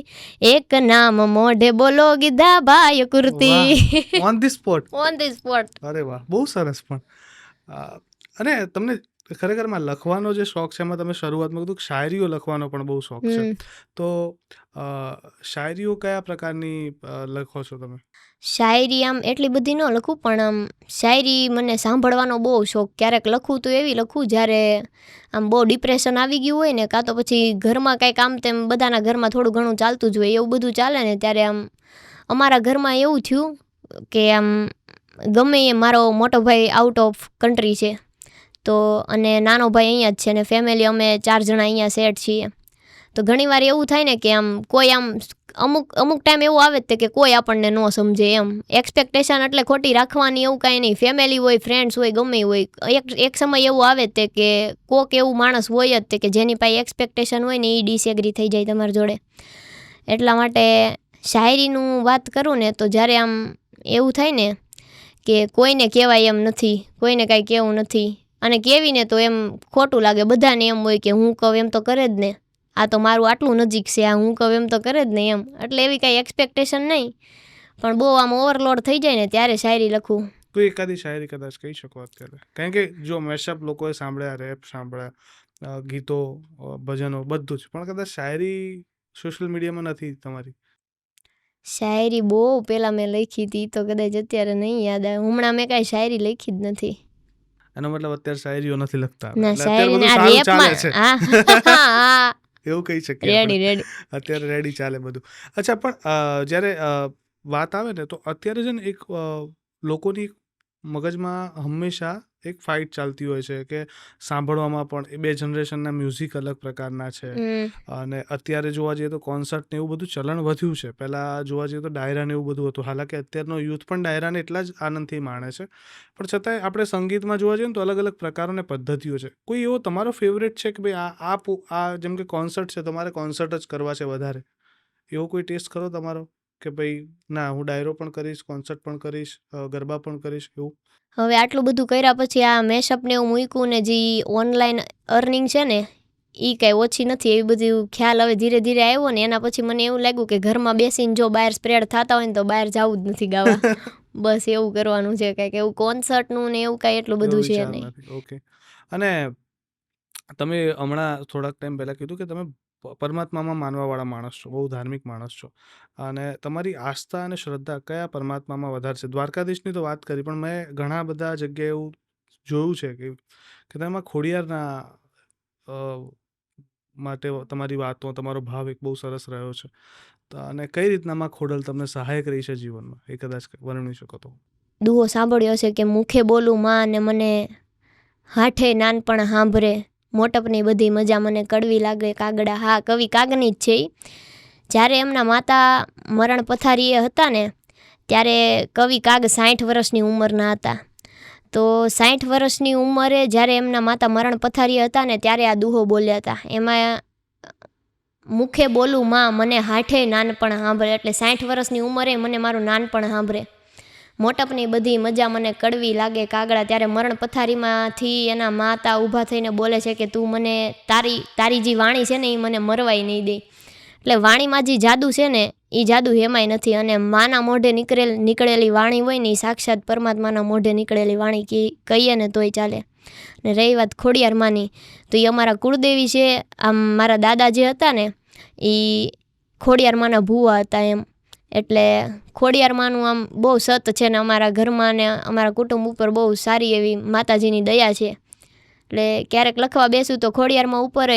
એક નામ મોઢે બોલો ગીધા ભાઈ કુર્તી. On the spot. અરે વાહ, બહુ સરસ. પણ અને તમને ખરેખર માં લખવાનો જે શોખ છે એમાં તમે શરૂઆતમાં કીધું કે શાયરીઓ લખવાનો પણ બહુ શોખ છે. તો શાયરીઓ કયા પ્રકારની લખો છો તમે? શાયરી આમ એટલી બધી ન લખું, પણ આમ શાયરી મને સાંભળવાનો બહુ શોખ. ક્યારેક લખું તો એવી લખું જ્યારે આમ બહુ ડિપ્રેશન આવી ગયું હોય ને, કાં તો પછી ઘરમાં કાંઈક આમ તેમ બધાના ઘરમાં થોડું ઘણું ચાલતું જ હોય, એવું બધું ચાલે ને ત્યારે આમ અમારા ઘરમાં એવું થયું કે આમ ગમે એ મારો મોટો ભાઈ આઉટ ઓફ કન્ટ્રી છે, તો અને નાનો ભાઈ અહીંયા જ છે, ને ફેમિલી અમે 4 જણા અહીંયા સેટ છીએ. તો ઘણીવાર એવું થાય ને કે આમ કોઈ આમ અમુક ટાઈમ એવું આવે જ તે કે કોઈ આપણને ન સમજે એમ. એક્સપેક્ટેશન એટલે ખોટી રાખવાની એવું કાંઈ નહીં. ફેમિલી હોય, ફ્રેન્ડ્સ હોય, ગમે એ હોય, એક સમય એવું આવે જ તે કે કોક એવું માણસ હોય જ તે કે જેની પાસે એક્સપેક્ટેશન હોય ને એ ડિસએગ્રી થઈ જાય તમારી જોડે. એટલા માટે શાયરીનું વાત કરું ને તો જ્યારે આમ એવું થાય ને કે કોઈને કહેવાય એમ નથી, કોઈને કાંઈ કહેવું નથી, અને કહેવીને તો એમ ખોટું લાગે. બધાને એમ હોય કે હું કહું એમ તો કરે જ ને, આ તો મારું આટલું નજીક છે, આ હું કહું એમ તો કરે જ નહીં એમ. એટલે એવી કાંઈ એક્સપેક્ટેશન નહીં, પણ બહુ આમ ઓવરલોડ થઈ જાય ને ત્યારે શાયરી લખું. તો એકાદી શાયરી કદાચ કહી શકો અત્યારે? કારણ કે જો મેશઅપ લોકોએ સાંભળ્યા, રેપ સાંભળ્યા, ગીતો, ભજનો બધું જ, પણ કદાચ શાયરી સોશિયલ મીડિયામાં નથી તમારી. શાયરી બહુ પહેલાં મેં લખી હતી, તો કદાચ અત્યારે નહીં યાદ આવે. હમણાં મેં કાંઈ શાયરી લખી જ નથી. એનો મતલબ અત્યારે શાયરીઓ નથી લખતા. ના, એટલે અત્યારે બધું શાયરી સારું ચાલે છે. હા એવું કહી શકીએ આપણે. રેડી. અત્યારે રેડી ચાલે બધું. અચ્છા, પણ જ્યારે વાત આવે ને તો અત્યારે છે ને એક લોકોની મગજમાં હંમેશા એક ફાઇટ ચાલતી હોય છે કે સાંભળવામાં પણ એ બે જનરેશનના મ્યુઝિક અલગ પ્રકારના છે. અને અત્યારે જોવા જઈએ તો કોન્સર્ટ ને એવું બધું ચલણ વધ્યું છે. પહેલાં જોવા જઈએ તો ડાયરા ને એવું બધું હતું. હાલાકી અત્યારનો યુથ પણ ડાયરાને એટલા જ આનંદથી માણે છે, પણ છતાંય આપણે સંગીતમાં જોવા જઈએ ને તો અલગ અલગ પ્રકારો ને પદ્ધતિઓ છે. કોઈ એવો તમારો ફેવરેટ છે કે ભાઈ આ જેમ કે કોન્સર્ટ છે, તમારે કોન્સર્ટ જ કરવા છે વધારે, એવો કોઈ ટેસ્ટ ખરો તમારો કે ભાઈ ના હું ડાયરો પણ કરીશ, કોન્સર્ટ પણ કરીશ, ગરબા પણ કરીશ એવું? હવે આટલું બધું કર્યા પછી આ મેશઅપ ને એવું મૂક્યું ને જે ઓનલાઈન અર્નિંગ છે ને એ કાંઈ ઓછી નથી. એવી બધું ખ્યાલ હવે ધીરે ધીરે આવ્યો ને એના પછી મને એવું લાગ્યું કે ઘરમાં બેસીને જો બહાર સ્પ્રેડ થતા હોય ને તો બહાર જવું જ નથી ગાવા. બસ એવું કરવાનું છે. કાંઈક એવું કોન્સર્ટનું ને એવું કાંઈ એટલું બધું છે નહીં. ઓકે. અને તમે હમણાં થોડાક ટાઈમ પહેલાં કીધું કે તમે પરમાત્મામાં માનવાવાળા માણસ છો, બહુ ધાર્મિક માણસ છો, અને તમારી આસ્થા અને શ્રદ્ધા કયા પરમાત્મામાં વધારે છે? દ્વારકાધીશની તો વાત કરી, પણ મેં ઘણા બધા જગ્યાએ એવું જોયું છે કે તેમાં ખોડિયારના માટે તમારી વાતો, તમારો ભાવ એક બહુ સરસ રહ્યો છે. અને કઈ રીતના માં ખોડલ તમને સહાયક રહી છે જીવનમાં, એ કદાચ વર્ણવી શકો તો? દુહો સાંભળ્યો છે કે મુખે બોલું માં ને મને હાઠે નાનપણ સાંભળે, મોટપની બધી મજા મને કડવી લાગે કાગડા. હા, કવિ કાગની જ છે. જ્યારે એમના માતા મરણ પથારીએ હતા ને ત્યારે કવિ કાગ 60 વર્ષની ઉંમરના હતા. તો 60 વર્ષની ઉંમરે જ્યારે એમના માતા મરણ પથારીએ હતા ને ત્યારે આ દુહો બોલ્યા હતા. એમાં મુખે બોલું માં મને હાઠે નાનપણ સાંભળે, એટલે 60 વર્ષની ઉંમરે મને મારું નાનપણ સાંભળે, મોટપની બધી મજા મને કડવી લાગે કાગડા. ત્યારે મરણ પથારીમાંથી એના માતા ઊભા થઈને બોલે છે કે તું મને તારી જે વાણી છે ને એ મને મરવાય નહીં દે. એટલે વાણીમાં જે જાદુ છે ને એ જાદુ એમાંય નથી. અને માના મોઢે નીકળેલી વાણી હોય ને એ સાક્ષાત પરમાત્માના મોઢે નીકળેલી વાણી કહીએ ને તોય ચાલે. ને રહી વાત ખોડિયાર માની, તો એ અમારા કુળદેવી છે. આમ મારા દાદા જે હતા ને એ ખોડિયાર માના ભૂવા હતા એમ. એટલે ખોડિયાર માનું આમ બહુ સત છે ને અમારા ઘરમાં ને અમારા કુટુંબ ઉપર બહુ સારી એવી માતાજીની દયા છે. એટલે ક્યારેક લખવા બેસું તો ખોડિયારમાં ઉપર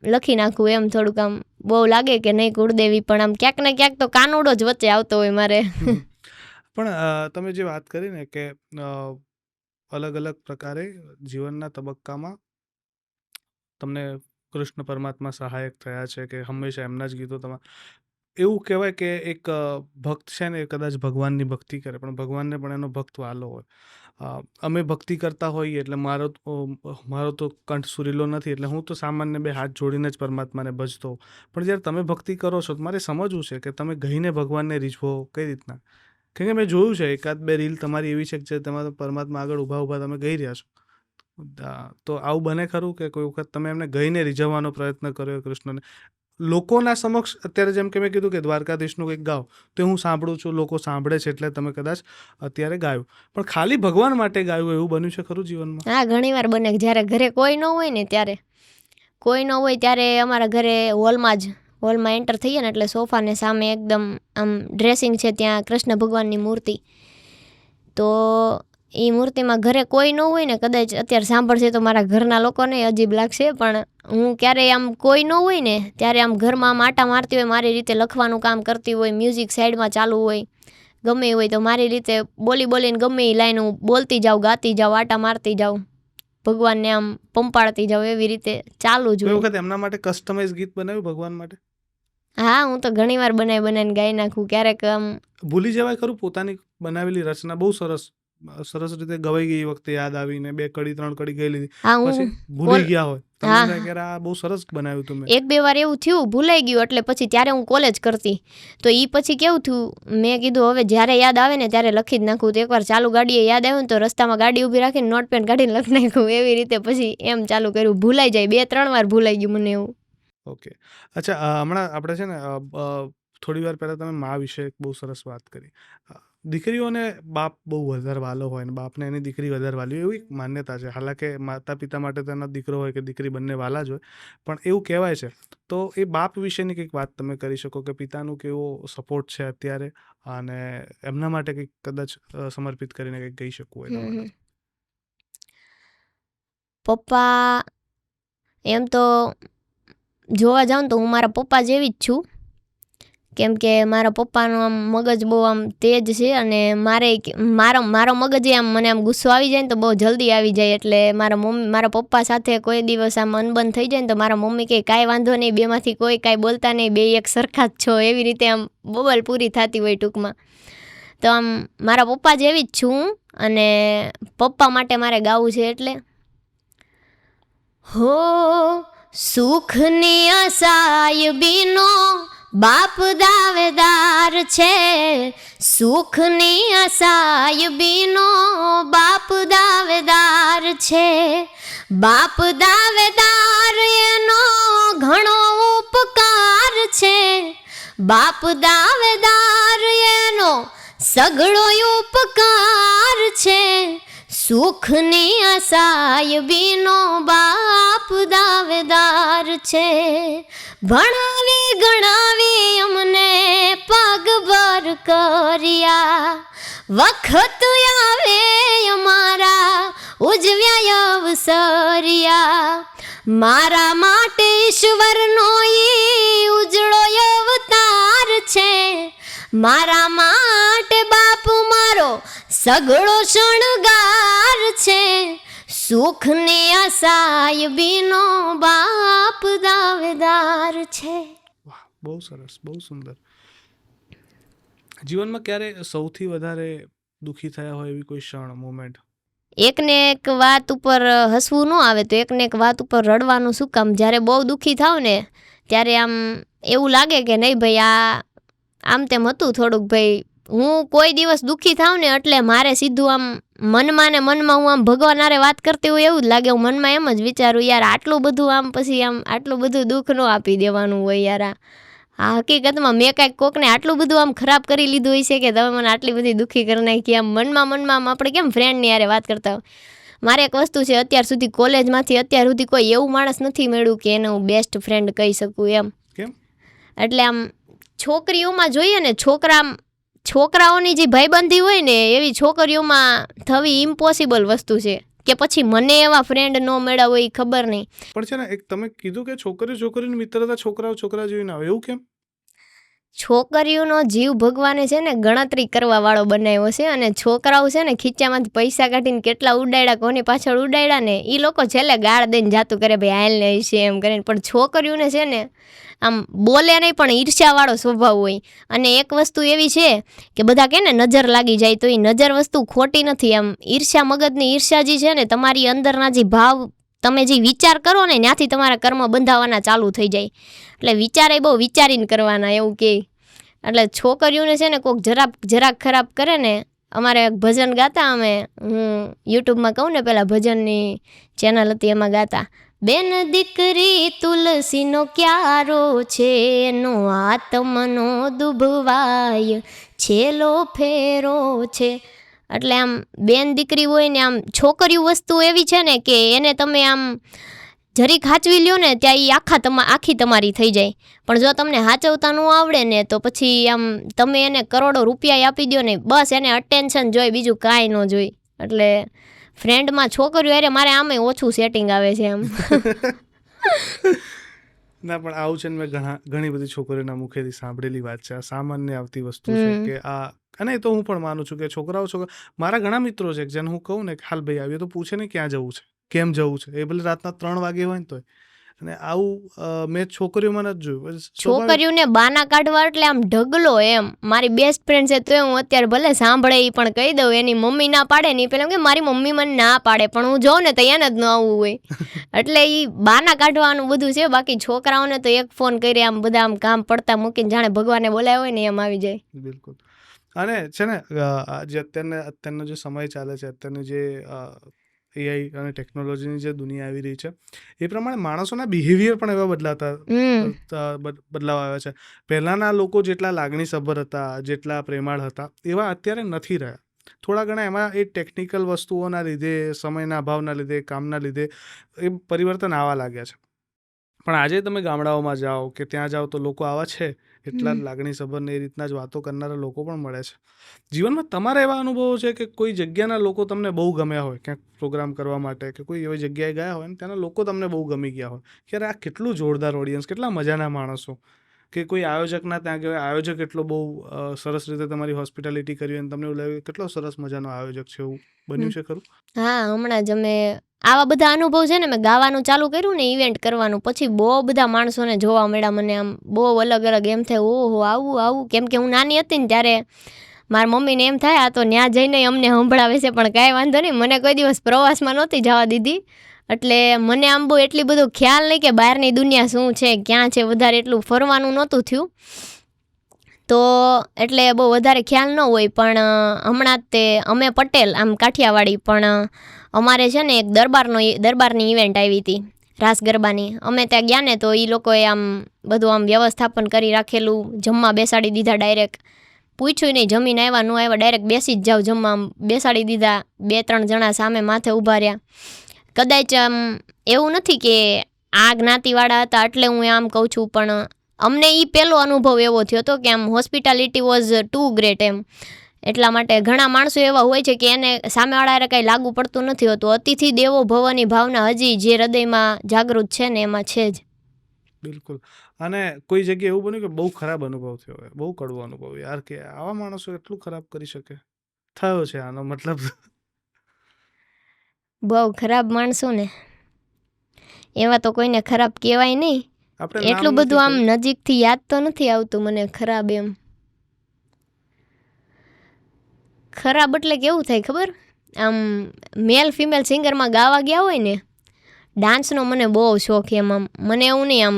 લખી નાખું એમ. થોડુંક આમ બહુ લાગે કે નહીં કુળદેવી, પણ આમ ક્યાંક ને ક્યાંક તો કાનુડો જ વચ્ચે આવતો હોય મારે. પણ તમે જે વાત કરી ને કે અલગ અલગ પ્રકારે જીવનના તબક્કામાં તમને કૃષ્ણ પરમાત્મા સહાયક થયા છે કે હંમેશા એમના જ ગીતો એવું કહેવાય કે એક ભક્ત છે ને કદાચ ભગવાનની ભક્તિ કરે, પણ ભગવાનને પણ એનો ભક્ત વાલો હોય. અમે ભક્તિ કરતા હોઈએ એટલે મારો તો કંઠ સુરીલો નથી, એટલે હું તો સામાન્ય 2 હાથ જોડીને જ પરમાત્માને ભજતો. પણ જ્યારે તમે ભક્તિ કરો છો તો મારે સમજવું છે કે તમે ગઈને ભગવાનને રીઝવો કઈ રીતના? કેમ કે મેં જોયું છે 1-2 રીલ તમારી એવી છે કે જે તમારા પરમાત્મા આગળ ઊભા તમે ગઈ રહ્યા છો. તો આવું બને ખરું કે કોઈ વખત તમે એમને ગઈને રીઝવવાનો પ્રયત્ન કર્યો કૃષ્ણને? લોકોના સમક્ષ અત્યારે જેમ કે મેં કીધું કે દ્વારકાધીશનું કંઈક ગાઓ તો હું સાંભળું છું, લોકો સાંભળે છે એટલે તમે કદાચ અત્યારે ગાયું, પણ ખાલી ભગવાન માટે ગાયું એવું બન્યું છે ખરું જીવનમાં? હા, ઘણીવાર બને જ્યારે ઘરે કોઈ ન હોય ને ત્યારે અમારા ઘરે હોલમાં એન્ટર થઈએ ને એટલે સોફાને સામે એકદમ આમ ડ્રેસિંગ છે, ત્યાં કૃષ્ણ ભગવાનની મૂર્તિ. તો એ મૂર્તિમાં ઘરે કોઈ ન હોય ને, કદાચ અત્યારે સાંભળશે તો મારા ઘરના લોકોને અજીબ લાગશે, પણ હું ક્યારેય આમ કોઈ ન હોય ને ત્યારે આમ ઘરમાં આમ આટા મારતી હોય, મારી રીતે લખવાનું કામ કરતી હોય, મ્યુઝિક સાઈડમાં ચાલુ હોય, ગમે હોય તો મારી રીતે બોલીને ગમે એ લાઈન હું બોલતી જાઉં, ગાતી જાઉં, આટા મારતી જાઉં, ભગવાનને આમ પંપાળતી જાઉં, એવી રીતે ચાલુ જ કોઈ હોય. વખત એમના માટે કસ્ટમાઇઝ ગીત બનાવ્યું ભગવાન માટે? હા, હું તો ઘણીવાર બનાવીને ગાઈ નાખું. ક્યારેક આમ ભૂલી જવાય ખરું પોતાની બનાવેલી રચના? બહુ સરસ રીતે ગવાઈ ગઈ, વખતે યાદ આવીને 2 કડી 3 કડી ગઈ લીધી, હા, પછી હું ભૂલી ગયા હોય તમને હા. થાય કે આ બહુ સરસ બનાવ્યું તમે? 1-2 વાર એવું થયું, ભૂલાઈ ગયું. એટલે પછી ત્યારે હું કોલેજ કરતી, તો એ પછી કેવું થયું, મેં કીધું હવે જ્યારે યાદ આવે ને ત્યારે લખી જ નાખું. તો એકવાર ચાલુ ગાડીએ યાદ આવ્યું ને તો રસ્તામાં ગાડી ઊભી રાખીને નોટપેન કાઢીને લખી નાખ્યું. એવી રીતે પછી એમ ચાલુ કર્યું. ભૂલાઈ જાય, 2-3 વાર ભૂલાઈ ગયું મને એવું. ઓકે, અચ્છા, હમણાં આપણે છે ને થોડી વાર પહેલાં તમે મા વિશે એક બહુ સરસ વાત કરી. દીકરીઓને બાપ બહુ વધારે વાલો હોય ને બાપને એની દીકરી વધારે વાલી હોય, એવી એક માન્યતા છે. હાલાકે માતા પિતા માટે તેનો દીકરો હોય કે દીકરી બંને વાલા જ હોય, પણ એવું કહેવાય છે. તો એ બાપ વિશેની કંઈક વાત તમે કરી શકો કે પિતાનું કેવો સપોર્ટ છે અત્યારે, અને એમના માટે કંઈક કદાચ સમર્પિત કરીને કંઈક કહી શકવું એના માટે? પપ્પા એમ તો જોવા જાઉં તો હું મારા પપ્પા જેવી જ છું, કેમ કે મારા પપ્પાનું આમ મગજ બહુ આમ તેજ છે, અને મારો મગજ આમ મને આમ ગુસ્સો આવી જાય ને તો બહુ જલ્દી આવી જાય. એટલે મારા પપ્પા સાથે કોઈ દિવસ આમ અનબન થઈ જાય ને તો મારા મમ્મી કહે કાંઈ વાંધો નહીં, બેમાંથી કોઈ કાંઈ બોલતા નહીં, બે એક સરખા જ છો, એવી રીતે આમ બબલ પૂરી થતી હોય ટૂંકમાં. તો આમ મારા પપ્પા જેવી જ છું, અને પપ્પા માટે મારે ગાવું છે. એટલે હો સુખની આશાય બીનો બાપ દાવેદાર છે, સુખની આશાય બીનો બાપ દાવેદાર છે, બાપ દાવેદાર એનો ઘણો ઉપકાર છે, બાપ દાવેદાર એનો સગળો ઉપકાર છે, સુખની આશાય બીનો બાપ દાવેદાર છે, ભણાવી ગણાવી અમને પગભર કર્યા, વખત આવે અમારા ઉજવ્યા અવસરિયા, મારા માટે ઈશ્વરનો ઈ ઉજળો અવતાર છે, મારા માટે બાપુ મારો સગળો શણગાર છે, સુખની આશાય બીનો બાપ દાવેદાર છે. વાહ, બહુ સરસ, બહુ સુંદર. જીવનમાં ક્યારે સૌથી વધારે દુઃખી થયા હોય એવી કોઈ ક્ષણ, મોમેન્ટ? એકને એક વાત ઉપર હસવું ન આવે તો એકને એક વાત ઉપર રડવાનું શું કામ? જ્યારે બહુ દુઃખી થાવ ને ત્યારે આમ એવું લાગે કે નહીં ભાઈ, આ આમ તેમ હતું થોડુંક ભાઈ. હું કોઈ દિવસ દુઃખી થાવ ને એટલે મારે સીધું આમ મનમાં હું આમ ભગવાન હારે વાત કરતી હોય એવું જ લાગે. હું મનમાં એમ જ વિચારું, યાર આટલું બધું આમ પછી આમ આટલું બધું દુઃખ ન આપી દેવાનું હોય યાર. આ હકીકતમાં મેં કાંઈક કોકને આટલું બધું આમ ખરાબ કરી લીધું હોય છે કે તમે મને આટલી બધી દુઃખી કરી નાખી. આમ મનમાં આમ આપણે કેમ ફ્રેન્ડની હારે વાત કરતા હોય. મારે એક વસ્તુ છે, અત્યાર સુધી કોલેજમાંથી અત્યાર સુધી કોઈ એવું માણસ નથી મળ્યું કે એને હું બેસ્ટ ફ્રેન્ડ કહી શકું એમ. કેમ? એટલે આમ છોકરીઓમાં જોઈએ ને, છોકરાઓની જે ભાઈબંધી હોય ને એવી છોકરીઓમાં થવી ઇમ્પોસિબલ વસ્તુ છે. કે પછી મને એવા ફ્રેન્ડ ન મળ્યા હોય ખબર નહીં. પણ છે ને, એક તમે કીધું કે છોકરીની મિત્રતા છોકરા જેવી ના હોય, એવું કેમ? છોકરીઓનો જીવ ભગવાને છે ને ગણતરી કરવા વાળો બનાવ્યો છે, અને છોકરાઓ છે ને ખીચામાંથી પૈસા કાઢીને કેટલા ઉડાડ્યા, કોની પાછળ ઉડાડ્યા ને એ લોકો છેલ્લે ગાળ દઈને જાતું કરે ભાઈ હાલ ને છે એમ કરીને. પણ છોકરીઓને છે ને આમ બોલે નહીં પણ ઈર્ષ્યાવાળો સ્વભાવ હોય. અને એક વસ્તુ એવી છે કે બધા કહે ને નજર લાગી જાય, તો એ નજર વસ્તુ ખોટી નથી. આમ ઈર્ષ્યા, મગજની ઈર્ષ્યા જે છે ને, તમારી અંદરના જે ભાવ તમે જે વિચાર કરો ને ત્યાંથી તમારા કર્મ બંધાવાના ચાલુ થઈ જાય. એટલે વિચારે બહુ વિચારીને કરવાના એવું કે. એટલે છોકરીઓને છે ને કોઈક જરાક ખરાબ કરે ને, અમારે ભજન ગાતા, હું યુટ્યુબમાં કહું ને પહેલાં ભજનની ચેનલ હતી એમાં ગાતા, બેન દીકરી તુલસીનો ક્યારો છે, એનો આત્મનો દુભવાય છેલ્લો ફેરો છે. એટલે આમ બેન દીકરી હોય ને, આમ છોકરીઓ વસ્તુ એવી છે ને કે એને તમે આમ જરીક હાચવી લ્યો ને ત્યાં એ આખી તમારી થઈ જાય. પણ જો તમને હાચવતા ન આવડે ને તો પછી આમ તમે એને કરોડો રૂપિયા આપી દો ને, બસ એને અટેન્શન જોઈ, બીજું કાંઈ ન જોઈ. એટલે ફ્રેન્ડમાં છોકરીઓ અરે મારે આમે ઓછું સેટિંગ આવે છે એમ. ના પણ આવું છે ને, મેં ઘણી બધી છોકરીઓના મુખેથી સાંભળેલી વાત છે. આ સામાન્ય આવતી વસ્તુ છે કે આ, અને એ તો હું પણ માનું છું કે છોકરાઓ મારા ઘણા મિત્રો છે જેને હું કહું ને કે હાલ ભાઈ આવ્યો તો પૂછે ને ક્યાં જવું છે, કેમ જવું છે, એ ભલે રાતના 3 વાગે હોય ને તોય. અને આવું મેં છોકરીઓમાં નથી જોયું. છોકરીઓને બાના કાઢવા એટલે આમ ઢગલો એમ. મારી બેસ્ટ ફ્રેન્ડ છે તો હું અત્યારે ભલે સાંભળે એ પણ કહી દઉં, એની મમ્મી ના પાડે ને પેલા કે મારી મમ્મી મને ના પાડે, પણ હું જોઉં ને તો એને જ ન આવવું હોય. એટલે એ બાના કાઢવાનું બધું છે. બાકી છોકરાઓને તો એક ફોન કરી આમ બધા આમ કામ પડતા મૂકીને જાણે ભગવાને બોલાવ્યો હોય ને એમ આવી જાય. બિલકુલ. અને છે ને જે અત્યારનો જે સમય ચાલે છે, અત્યારની જે એઆઈ અને ટેકનોલોજીની જે દુનિયા આવી રહી છે, એ પ્રમાણે માણસોના બિહેવિયર પણ એવા બદલાવ આવ્યા છે. પહેલાંના લોકો જેટલા લાગણીસભર હતા, જેટલા પ્રેમાળ હતા, એવા અત્યારે નથી રહ્યા. થોડા ઘણા એમાં એ ટેકનિકલ વસ્તુઓના લીધે, સમયના અભાવના લીધે, કામના લીધે એ પરિવર્તન આવવા લાગ્યા છે. પણ આજે તમે ગામડાઓમાં જાઓ કે ત્યાં જાઓ તો લોકો આવા છે, એટલા લાગણીસભર ને એ રીતના જ વાતો કરનારા લોકો પણ મળે છે. જીવનમાં તમારા એવા અનુભવો છે કે કોઈ જગ્યાના લોકો તમને બહુ ગમ્યા હોય, ક્યાંક પ્રોગ્રામ કરવા માટે કે કોઈ એવી જગ્યાએ ગયા હોય ને ત્યાંના લોકો તમને બહુ ગમી ગયા હોય કે યાર આ કેટલું જોરદાર ઓડિયન્સ, કેટલા મજાના માણસો, કે કોઈ આયોજકના ત્યાં ગયા, આયોજક એટલો બહુ સરસ રીતે તમારી હોસ્પિટાલિટી કરી અને તમને એવું લાગ્યું કેટલો સરસ મજાનો આયોજક છે, એવું બન્યું છે ખરું? હા, હમણાં જ અમે આવા બધા અનુભવ છે ને, મેં ગાવાનું ચાલુ કર્યું ને, ઇવેન્ટ કરવાનું, પછી બહુ બધા માણસોને જોવા મળ્યા. મને આમ બહુ અલગ અલગ એમ થાય, ઓહો આવું. કેમ કે હું નાની હતી ને ત્યારે મારી મમ્મીને એમ થાય આ તો ત્યાં જઈને અમને સંભળાવે છે, પણ કાંઈ વાંધો નહીં, મને કોઈ દિવસ પ્રવાસમાં નહોતી જવા દીધી. એટલે મને આમ બહુ એટલી બધું ખ્યાલ નહીં કે બહારની દુનિયા શું છે, ક્યાં છે, વધારે એટલું ફરવાનું નહોતું થયું. તો એટલે બહુ વધારે ખ્યાલ ન હોય. પણ હમણાં તે અમે પટેલ, આમ કાઠિયાવાડી, પણ અમારે છે ને એક દરબારની ઇવેન્ટ આવી હતી, રાસ ગરબાની. અમે ત્યાં ગયા ને તો એ લોકોએ આમ બધું આમ વ્યવસ્થાપન કરી રાખેલું, જમવા બેસાડી દીધા. ડાયરેક્ટ પૂછ્યું નહીં, જમીને આવ્યા ન આવ્યા, ડાયરેક્ટ બેસી જ જાઓ જમવા, બેસાડી દીધા. 2-3 જણા સામે માથે ઊભા રહ્યા. કદાચ આમ એવું નથી કે આ જ્ઞાતિવાળા હતા એટલે હું આમ કહું છું, પણ અમને એ પહેલો અનુભવ એવો થયો હતો કે આમ હોસ્પિટાલિટી વોઝ ટુ ગ્રેટ એમ. એટલા માટે ઘણા માણસો એવા હોય છે કે એને સામેવાળાને કંઈ લાગુ પડતું નથી હોતું. અતિથિ દેવો ભવની ભાવના હજી જે હૃદયમાં જાગૃત છે ને એમાં છે જ. બિલકુલ. અને કોઈ જગ્યાએ એવું બન્યું કે બહુ ખરાબ અનુભવ થયો હોય, બહુ કડવો અનુભવ, યાર કે આવા માણસો એટલું ખરાબ કરી શકે, થયો છે આનો મતલબ? બહુ ખરાબ માણસો ને એવા તો કોઈને ખરાબ કહેવાય નહીં. એટલું બધું આમ નજીકથી યાદ તો નથી આવતું મને ખરાબ એમ. ખરાબ એટલે કેવું થાય ખબર, આમ મેલ ફિમેલ સિંગરમાં ગાવા ગયા હોય ને, ડાન્સનો મને બહુ શોખ એમ. આમ મને એવું નહીં આમ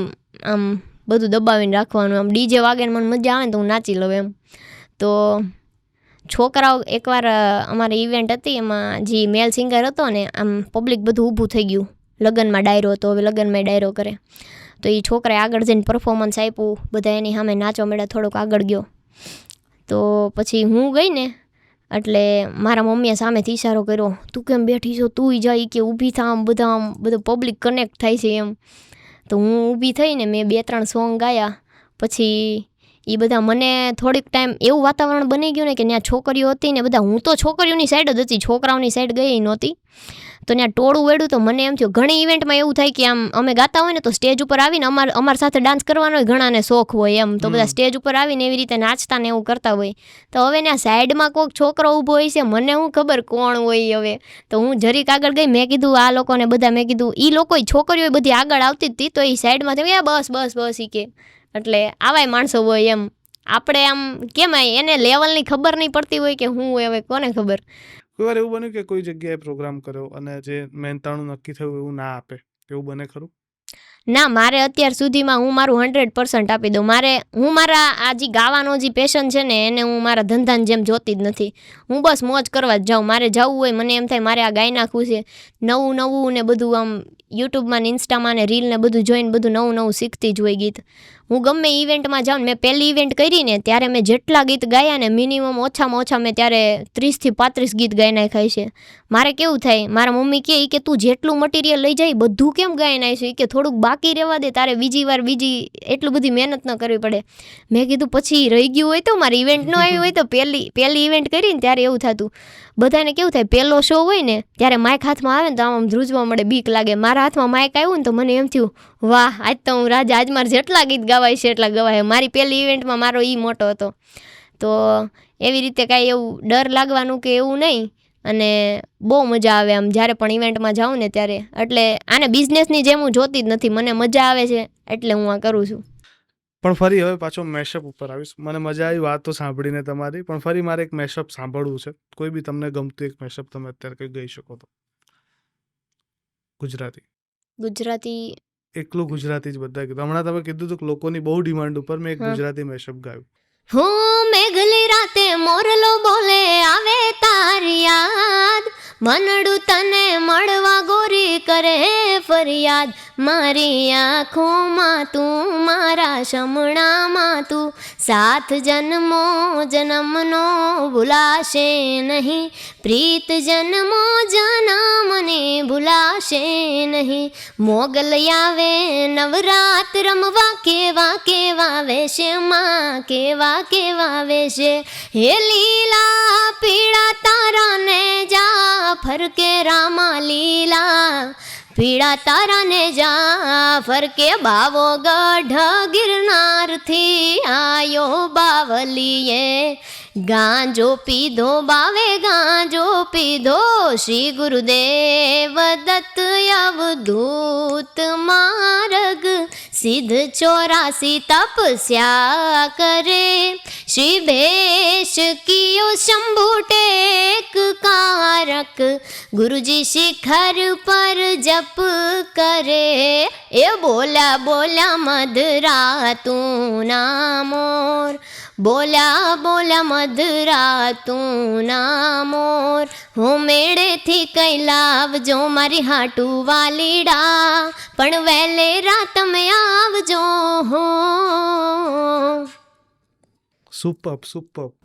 આમ બધું દબાવીને રાખવાનું, આમ ડીજે વાગે ને મને મજા આવે ને તો હું નાચી લઉં એમ. તો છોકરાઓ એકવાર અમારી ઇવેન્ટ હતી, એમાં જે મેલ સિંગર હતો ને, આમ પબ્લિક બધું ઊભું થઈ ગયું. લગ્નમાં ડાયરો હતો, હવે લગ્નમાં ડાયરો કરે તો એ છોકરાએ આગળ જઈને પરફોર્મન્સ આપ્યું, બધા એની સામે નાચવા માંડ્યા, થોડોક આગળ ગયો. તો પછી હું ગઈ ને એટલે મારા મમ્મીએ સામેથી ઈશારો કર્યો, તું કેમ બેઠી છો, તું જાય કે ઊભી થા, આમ બધું પબ્લિક કનેક્ટ થાય છે એમ. તો હું ઊભી થઈને મેં 2-3 સોંગ ગાયા. પછી એ બધા મને થોડીક ટાઈમ એવું વાતાવરણ બની ગયું ને કે ત્યાં છોકરીઓ હતી ને બધા, હું તો છોકરીઓની સાઈડ જ હતી, છોકરાઓની સાઈડ ગઈ નહોતી. તો ત્યાં ટોળું વેડ્યું તો મને એમ થયું, ઘણી ઇવેન્ટમાં એવું થાય કે આમ અમે ગાતા હોય ને તો સ્ટેજ ઉપર આવીને અમાર સાથે ડાન્સ કરવાનો હોય, ઘણાને શોખ હોય એમ, તો બધા સ્ટેજ ઉપર આવીને એવી રીતે નાચતા ને એવું કરતા હોય. તો હવે ત્યાં સાઈડમાં કોઈક છોકરો ઊભો હોય છે, મને હું ખબર કોણ હોય. હવે તો હું જરીક આગળ ગઈ, મેં કીધું આ લોકોને બધા, મેં કીધું એ લોકો છોકરીઓ બધી આગળ આવતી જ હતી, તો એ સાઈડમાં થઈ બસ ઈ કે. એટલે આવાય માણસો હોય એમ. આપણે આમ કેમ એને લેવલની ખબર નહીં પડતી હોય કે હું હોય, હવે કોને ખબર. કોઈ વાર એવું બન્યું કે કોઈ જગ્યાએ પ્રોગ્રામ કર્યો અને જે મહેનતાણું નક્કી થયું એવું ના આપે, એવું બને ખરું? ના, મારે અત્યાર સુધીમાં હું મારું 100% આપી દઉં. હું મારા આ જે ગાવાનો જે પેશન છે ને એને હું મારા ધંધાની જેમ જોતી જ નથી. હું બસ મોજ કરવા જ જાઉં. મારે જવું હોય, મને એમ થાય મારે આ ગાઈ નાખવું છે, નવું ને બધું આમ યુટ્યુબમાં ને ઇન્સ્ટામાં ને રીલ ને બધું જોઈને બધું નવું શીખતી જ હોય ગીત. હું ગમે ઇવેન્ટમાં જાઉં ને, મેં પહેલી ઇવેન્ટ કરી ને ત્યારે મેં જેટલા ગીત ગાયા ને મિનિમમ ઓછામાં ઓછા મેં ત્યારે 30 થી 35 ગીત ગાઈ નાખ્યા છે. મારે કેવું થાય, મારા મમ્મી કે તું જેટલું મટીરિયલ લઈ જાય બધું કેમ ગાઈ નાખીશું, કે થોડુંક બાકી રહેવા દે, તારે બીજી એટલું બધી મહેનત ન કરવી પડે. મેં કીધું પછી રહી ગયું હોય તો, મારી ઇવેન્ટ ન આવી હોય તો, પહેલી ઇવેન્ટ કરીને ત્યારે એવું થતું. બધાને કેવું થાય, પહેલો શો હોય ને ત્યારે માઇક હાથમાં આવે ને તો આમ ધ્રુજવા મળે, બીક લાગે. મારા હાથમાં માઇક આવ્યું ને તો મને એમ થયું, વાહ આજ તો હું રાજા, આજ મારે જેટલા ગીત ગાવાય છે એટલા ગવાય. મારી પહેલી ઇવેન્ટમાં મારો મોટો હતો. તો એવી રીતે કાંઈ એવું ડર લાગવાનું કે એવું નહીં. અને બહુ મજા આવે આમ જ્યારે પણ ઇવેન્ટમાં જાઉં ને ત્યારે. એટલે આને બિઝનેસની જેમ હું જોતી જ નથી, મને મજા આવે છે એટલે હું આ કરું છું. પણ ફરી હવે પાછો મેશઅપ ઉપર આવીશ. મને મજા આવી વાતો સાંભળીને તમારી, પણ ફરી મારે એક મેશઅપ સાંભળવું છે. કોઈ બી તમને ગમતું એક મેશઅપ તમે અત્યારે કંઈ ગઈ શકો તો. ગુજરાતી એકલું ગુજરાતી જ બધા કીધું. હમણાં તમે કીધું હતું કે લોકોની બહુ ડિમાન્ડ ઉપર મેં એક ગુજરાતી મેશઅપ ગાયું. હું મેઘલી રાતે મોરલો બોલે આવે તારી યાદ, મનડું તને મળવા ગોરી કરે ફરિયાદ. મારી આંખોમાં તું, મારા શમણામાં તું, સાથ જન્મો જન્મનો ભૂલાશે નહીં, પ્રીત જન્મો જન્મને ભૂલાશે નહીં. મોગલ આવે નવરાત રમવા, કેવા વેશમાં કેવા વેશે. હે લીલા પીળા તારા ને જા ફરકે રામા લીલા, પીળા તારા ને જા ફરકે. બાવો ગઢ ગિરનારથી આયો બાવલીએ, ગાંજો પીધો બાવે ગાંજો પીધો. શ્રી ગુરુદેવ દત્ત અવધૂત માર્ગ, સિદ્ધ 84 તપસ્યા કરે. શ્રી ભેષ કિયો શંભુ ટેક કારક, ગુરુજી શિખર પર જપ કરે. એ બોલ્યા મધરા તું ના મોર, બોલ્યા મધરા તું ના મોર. હું મેળેથી કઈ લાવજો મારી હાટુ વાલીડા, પણ વેલેરા તમે આવજો. સુપર.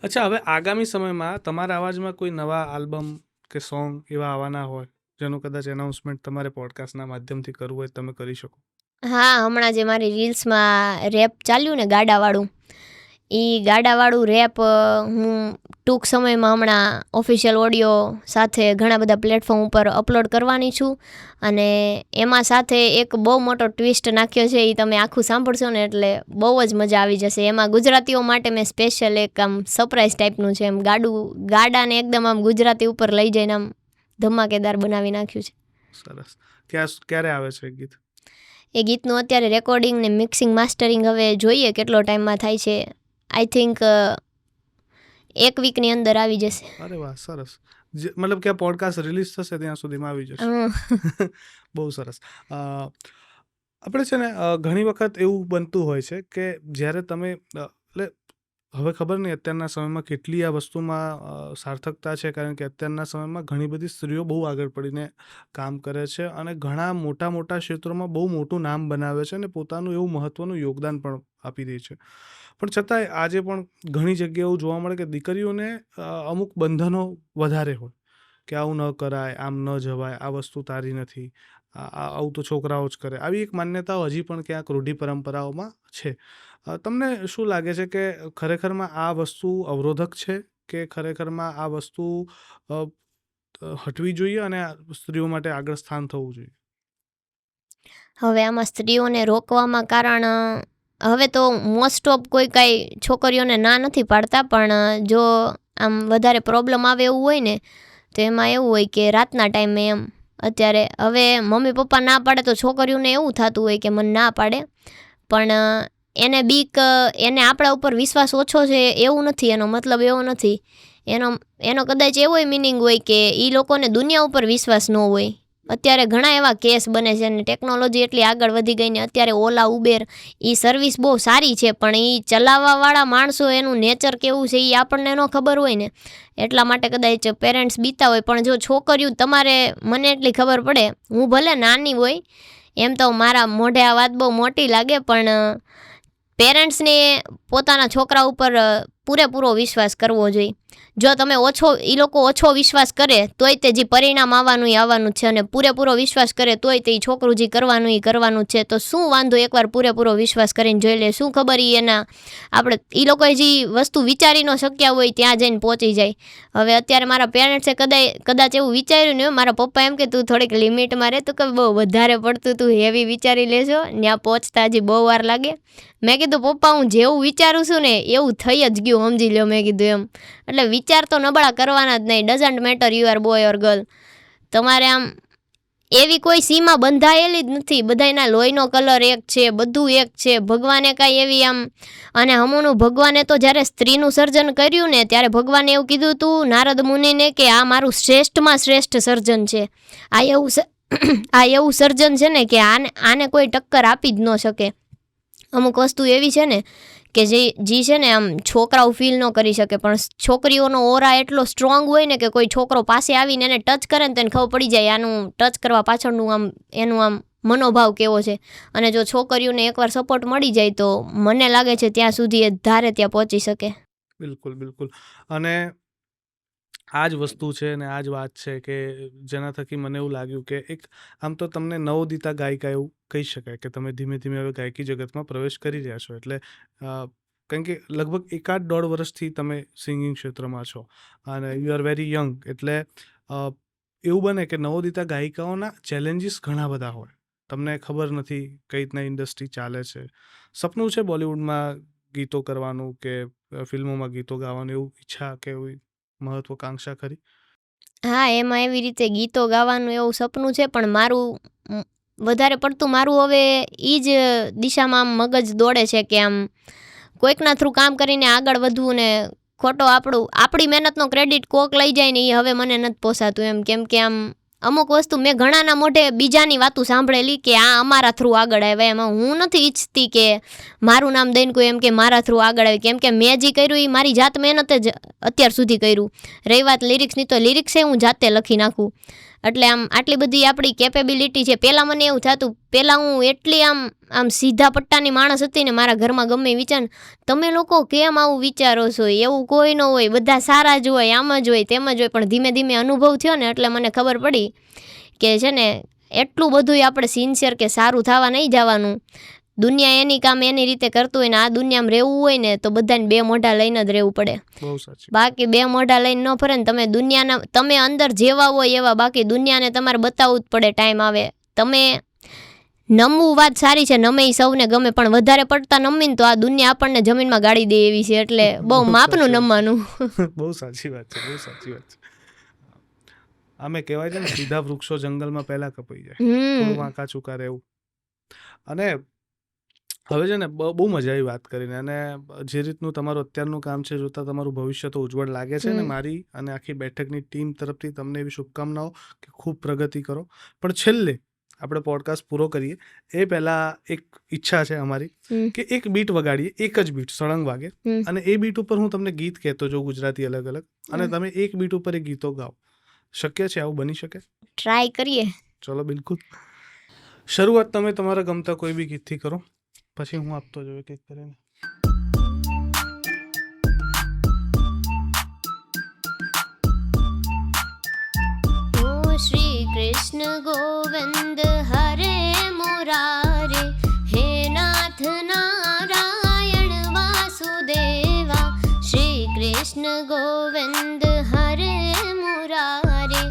અચ્છા, હવે આગામી સમયમાં તમારા અવાજમાં કોઈ નવા આલ્બમ કે સોંગ એવા આવવાના હોય જેનું કદાચ એનાઉન્સમેન્ટ તમારે પોડકાસ્ટના માધ્યમથી કરવું હોય તમે કરી શકો? હા, હમણાં જે મારી રીલ્સમાં રેપ ચાલ્યું ને ગાડાવાળું, એ ગાડાવાળું રેપ હું ટૂંક સમયમાં હમણાં ઓફિશિયલ ઓડિયો સાથે ઘણા બધા પ્લેટફોર્મ ઉપર અપલોડ કરવાની છું. અને એમાં સાથે એક બહુ મોટો ટ્વિસ્ટ નાખ્યો છે, એ તમે આખું સાંભળશો ને એટલે બહુ જ મજા આવી જશે. એમાં ગુજરાતીઓ માટે મેં સ્પેશિયલ એક આમ સરપ્રાઈઝ ટાઈપનું છે, એમ ગાડાને એકદમ આમ ગુજરાતી ઉપર લઈ જઈને આમ ધમાકેદાર બનાવી નાખ્યું છે. સરસ. ક્યારે આવે છે ગીત? એ ગીતનું અત્યારે રેકોર્ડિંગ ને મિક્સિંગ માસ્ટરિંગ હવે જોઈએ કેટલો ટાઈમમાં થાય છે. આઈ થિંક 1 વીકની અંદર આવી જશે. અરે વાહ, સરસ. મતલબ કે આ પોડકાસ્ટ રિલીઝ થશે ત્યાં સુધીમાં આવી જશે. બહુ સરસ. આપણે છે ને ઘણી વખત એવું બનતું હોય છે કે જ્યારે તમે એટલે હવે ખબર નહીં અત્યારના સમયમાં કેટલી આ વસ્તુમાં સાર્થકતા છે, કારણ કે અત્યારના સમયમાં ઘણી બધી સ્ત્રીઓ બહુ આગળ પડીને કામ કરે છે અને ઘણા મોટા ક્ષેત્રોમાં બહુ મોટું નામ બનાવે છે અને પોતાનું એવું મહત્ત્વનું યોગદાન પણ આપી રહી છે. પણ છતાંય આજે પણ ઘણી જગ્યાએ જોવા મળે કે દીકરીઓને અમુક બંધનો વધારે હોય કે આવું ન કરાય, આમ ન જવાય, આ વસ્તુ તારી નથી, આવું તો છોકરાઓ જ કરે. આવી એક માન્યતાઓ હજી પણ ક્યાંક રૂઢિ પરંપરાઓમાં છે. તમને શું લાગે છે કે ખરેખરમાં આ વસ્તુ અવરોધક છે કે ખરેખરમાં આ વસ્તુ હટવી જોઈએ અને સ્ત્રીઓ માટે આગળ સ્થાન થવું જોઈએ? હવે આમાં સ્ત્રીઓને રોકવામાં કારણ, હવે તો મોસ્ટ ઓફ કોઈ કાંઈ છોકરીઓને ના નથી પાડતા, પણ જો આમ વધારે પ્રોબ્લેમ આવે એવું હોય ને તો એમાં એવું હોય કે રાતના ટાઈમે એમ અત્યારે હવે મમ્મી પપ્પા ના પાડે તો છોકરીઓને એવું થતું હોય કે મને ના પાડે, પણ એને બીક, એને આપણા ઉપર વિશ્વાસ ઓછો છે એવું નથી. એનો મતલબ એવો નથી. એનો કદાચ એવો મિનિંગ હોય કે એ લોકોને દુનિયા ઉપર વિશ્વાસ ન હોય અત્યારે ઘણા એવા કેસ બને છે અને ટેકનોલોજી એટલી આગળ વધી ગઈ ને અત્યારે ઓલા ઉબેર એ સર્વિસ બહુ સારી છે, પણ એ ચલાવવાવાળા માણસો એનું નેચર કેવું છે એ આપણને ન ખબર હોય ને, એટલા માટે કદાચ પેરેન્ટ્સ બીતા હોય. પણ જો છોકરીઓ તમારે, મને એટલી ખબર પડે, હું ભલે નાની હોય, એમ તો મારા મોઢે આ વાત બહુ મોટી લાગે, પણ પેરેન્ટ્સને પોતાના છોકરા ઉપર પૂરેપૂરો વિશ્વાસ કરવો જોઈએ. જો તમે એ લોકો ઓછો વિશ્વાસ કરે તોય તે જે પરિણામ આવવાનું છે, અને પૂરેપૂરો વિશ્વાસ કરે તોય તે છોકરું જે કરવાનું છે. તો શું વાંધો એકવાર પૂરેપૂરો વિશ્વાસ કરીને જોઈ લે, શું ખબર એના આપણે એ લોકોએ જે વસ્તુ વિચારી ન શક્યા હોય ત્યાં જઈને પહોંચી જાય. હવે અત્યારે મારા પેરેન્ટ્સે કદાચ એવું વિચાર્યું ને, મારા પપ્પા એમ કે તું થોડીક લિમિટમાં રહે, તું કે બહુ વધારે પડતું તું હેવી વિચારી લેશો, ત્યાં પહોંચતા હજી બહુ વાર લાગે. મેં કીધું પપ્પા હું જેવું વિચારું છું ને એવું થઈ જ ગયું, સમજી લો, મેં કીધું એમ. એટલે વિચાર તો નબળા કરવાના જ નહીં. Doesn't matter you are boy or girl. તમારે આમ એવી કોઈ સીમા બંધાયેલી જ નથી. બધાના લોહીનો કલર એક છે, બધું એક છે. ભગવાને કાંઈ એવી આમ, અને હમુનું ભગવાને તો જ્યારે સ્ત્રીનું સર્જન કર્યું ને ત્યારે ભગવાને એવું કીધું હતું નારદ મુનિને કે આ મારું શ્રેષ્ઠમાં શ્રેષ્ઠ સર્જન છે. આ એવું સર્જન છે ને કે આને કોઈ ટક્કર આપી જ ન શકે. અમુક વસ્તુ એવી છે ને કે જે છે ને આમ છોકરાઓ ફીલ ન કરી શકે, પણ છોકરીઓનો ઓરા એટલો સ્ટ્રોંગ હોય ને કે કોઈ છોકરો પાસે આવીને એને ટચ કરે ને તેને ખબર પડી જાય આનું ટચ કરવા પાછળનું આમ એનું આમ મનોભાવ કેવો છે. અને જો છોકરીઓને એકવાર સપોર્ટ મળી જાય તો મને લાગે છે ત્યાં સુધી એ ધારે ત્યાં પહોંચી શકે. બિલકુલ બિલકુલ. અને આ જ વસ્તુ છે અને આ જ વાત છે કે જેના થકી મને એવું લાગ્યું કે એક આમ તો તમને નવોદિતા ગાયિકા એવું કહી શકાય કે તમે ધીમે ધીમે હવે ગાયકી જગતમાં પ્રવેશ કરી રહ્યા છો. એટલે કારણ કે લગભગ 1.5 વર્ષથી તમે સિંગિંગ ક્ષેત્રમાં છો અને યુ આર વેરી યંગ. એટલે એવું બને કે નવોદિતા ગાયિકાઓના ચેલેન્જીસ ઘણા બધા હોય, તમને ખબર નથી કઈ રીતના ઇન્ડસ્ટ્રી ચાલે છે. સપનું છે બોલિવૂડમાં ગીતો કરવાનું કે ફિલ્મોમાં ગીતો ગાવાનું, એવું ઈચ્છા કે એવી મહત્વકાંક્ષા ખરી? હા, એમાં એવી રીતે ગીતો ગાવાનું એવું સપનું છે, પણ મારું વધારે પડતું હવે એ જ દિશામાં આમ મગજ દોડે છે કે આમ કોઈકના થ્રુ કામ કરીને આગળ વધવું ને ખોટો આપણી મહેનતનો ક્રેડિટ કોક લઈ જાય ને એ હવે મને નથી પોસાતું એમ. કેમ કે આમ અમુક વસ્તુ મેં ઘણાના મોઢે બીજાની વાતું સાંભળેલી કે આ અમારા થ્રુ આગળ આવ્યા, એમાં હું નથી ઈચ્છતી કે મારું નામ દઈને કોઈ એમ કે મારા થ્રુ આગળ આવી. કેમ કે મેં જે કર્યું એ મારી જાત મહેનતે જ અત્યાર સુધી કર્યું. રહી વાત લિરિક્સની, તો લિરિક્સ હું જાતે લખી નાખું. એટલે આમ આટલી બધી આપણી કેપેબિલિટી છે. પહેલાં મને એવું થતું, પહેલાં હું એટલી આમ સીધા પટ્ટાની માણસ હતી ને, મારા ઘરમાં ગમે વિચાર, તમે લોકો કેમ આવું વિચારો છો, એવું કોઈ ન હોય, બધા સારા જ હોય, આમ જ હોય, તેમ જ હોય. પણ ધીમે ધીમે અનુભવ થયો ને એટલે મને ખબર પડી કે છે ને એટલું બધું આપણે સિન્સિયર કે સારું થવા નહીં જવાનું. દુનિયા એની કામ એની રીતે કરતું હોય ને આ દુનિયામાં રહેવું હોય ને તો બધાને બે મોઢા લઈને જ રહેવું પડે. બાકી બે મોઢા લઈને ન ફરે ને તમે દુનિયાના, તમે અંદર જેવા હોય એવા, બાકી દુનિયાને તમારે બતાવવું જ પડે ટાઈમ આવે. તમે નમવું વાત સારી છે, નમે ઈ સૌને ગમે, પણ વધારે પડતા નમીને તો આ દુનિયા આપણને જમીનમાં ગાળી દે એવી છે. એટલે બહુ માપનું નમવાનું. બહુ સાચી વાત છે, બહુ સાચી વાત છે. આમે કહેવાય છે ને સીધા વૃક્ષો જંગલમાં પહેલા કપાઈ જાય, થોડું વાંકા ચૂકા રહેવું. અને હવે છે ને બહુ મજા આવી વાત કરીને, અને જે રીતનું તમારું અત્યારનું કામ છે જોતા તમારું ભવિષ્ય તો ઉજ્જવળ લાગે છે ને. મારી અને આખી બેઠકની ટીમ તરફથી તમને એવી શુભકામનાઓ કે ખૂબ પ્રગતિ કરો. પણ છેલ્લે આપણે પોડકાસ્ટ પૂરો કરીએ એ પહેલાં એક ઈચ્છા છે અમારી કે એક બીટ વગાડીએ, એક જ બીટ સળંગ વાગે, અને એ બીટ ઉપર હું તમને ગીત કહેતો જાઉં ગુજરાતી અલગ અલગ, અને તમે એક બીટ ઉપર એ ગીતો ગાઓ. શક્ય છે? આવું બની શકે? ટ્રાય કરીએ. ચલો, બિલકુલ. શરૂઆત તમે તમારા ગમતા કોઈ બી ગીતથી કરો, પછી હું આપતો જોઉં એક એક કરીને. ઓ શ્રી કૃષ્ણ ગોવિંદ હરે મુરારે, હે નાથ નારાયણ વાસુદેવા. શ્રી કૃષ્ણ ગોવિંદ હરે મુરારે,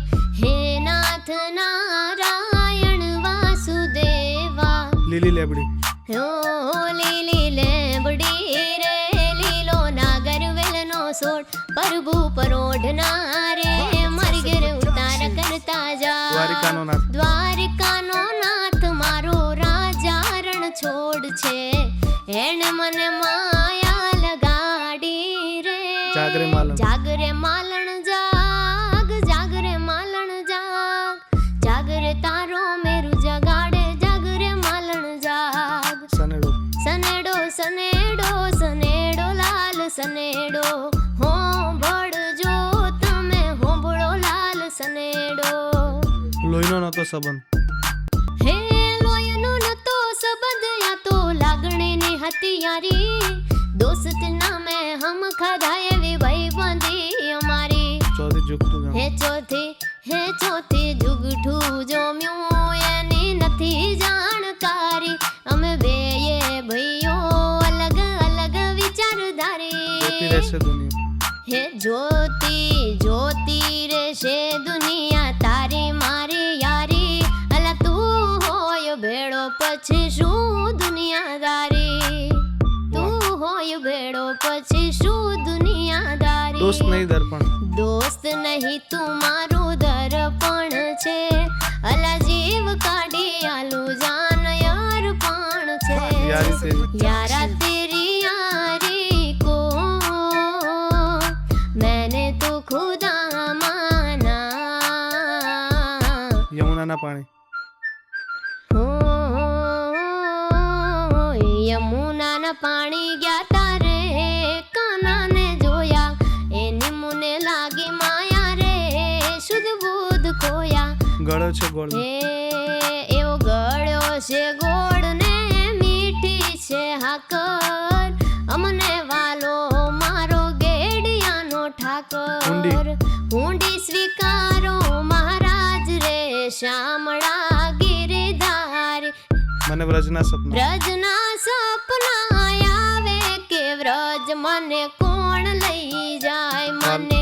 હે નાથ નારાયણ વાસુદેવા. લીલી લેબડી. લીલી લેબડી રે, લીલો નાગર વેલનો સોડ, પ્રભુ પરોઢના રે, મારી ઘેર ઉતાર કરતા જા. દ્વારિકાનો નાથ મારો રાજા રણ છોડ છે, એને મને માયા લગાડી રે. જાગરે માલણ જાગ, જાગરે માલણ જાગ, જાગરે સનેડો, હોંભળજો તમે હોંભળો લાલ સનેડો. લોહીનો નતો સંબંધ, હે લોહીનો નતો સંબંધ, આ તો લાગણીની હતી યારી. દોસ્ત નામે હમ ખાધા એવી ભાઈબંધી અમારી. ચોથી જુગતું ગામ. હે ચોથી જુગઠું જોમ્યું એની નથી જાણકારી. અમે બેય ભાઈઓ અલગ અલગ વિચારધારી. જોતી રહેશે દુનિયા. હે જોતી રહેશે દુનિયા તારી મારી યારી. અલા તું હોય ભેળો પછી શું દુનિયાદારી. તું હોય ભેળો પછી શું દુનિયાદારી. દોસ્ત નહીં દર્પણ, દોસ્ત નહીં તું મારું દર્પણ છે. અલા જીવ કાઢી આલું જાન અર્પણ છે. યારી તેરી. यारा तेरी यारी को मैंने तो खुदा माना. યમુનાના પાણી. हो यमुनाના પાણી ગયા તારે કાનાને જોયા. એની મુને લાગી માયા રે શુદ્ધ બુદ્ધ ખોયા. ગળો છે ગોળ. એવો ગળ્યો છે ગોળ ને મીઠી છે હાકર. અમને વાલો મારો ગેડિયાનો ઠાકર. ઊંડી સ્વીકારો મહારાજ રે શામળા ગિરધારી. મને વ્રજના સપના. વ્રજના સપના આવે કે વ્રજ મને કોણ લઈ જાય. મને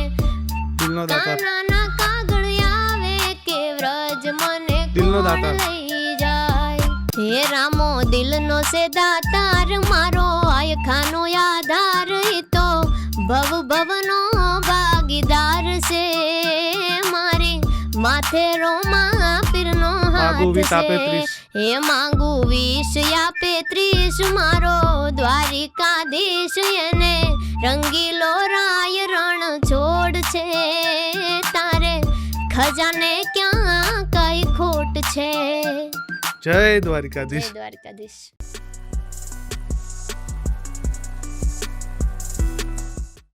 દિલનો દાતા. કાનાના કાગળ આવે કે વ્રજ મને દિલનો કોણ દાતાર. લઈ જાય. હે રામો દિલનો સે દાતાર મારો આયખાનો આધાર. ઈ તો ભવ ભવનો ભાગીદાર છે મારી. માથે રોમા પીરનો માગું હાથ વીસ આપે છે. 30. હે માંગુ 20 આપે 30 મારો દ્વારિકાધીશ. એને રંગીલો રાય રણ છોડ છે. તારે ખજાને ક્યાં કઈ ખોટ છે. જય દ્વારિકાધીશ. દ્વારિકાધીશ.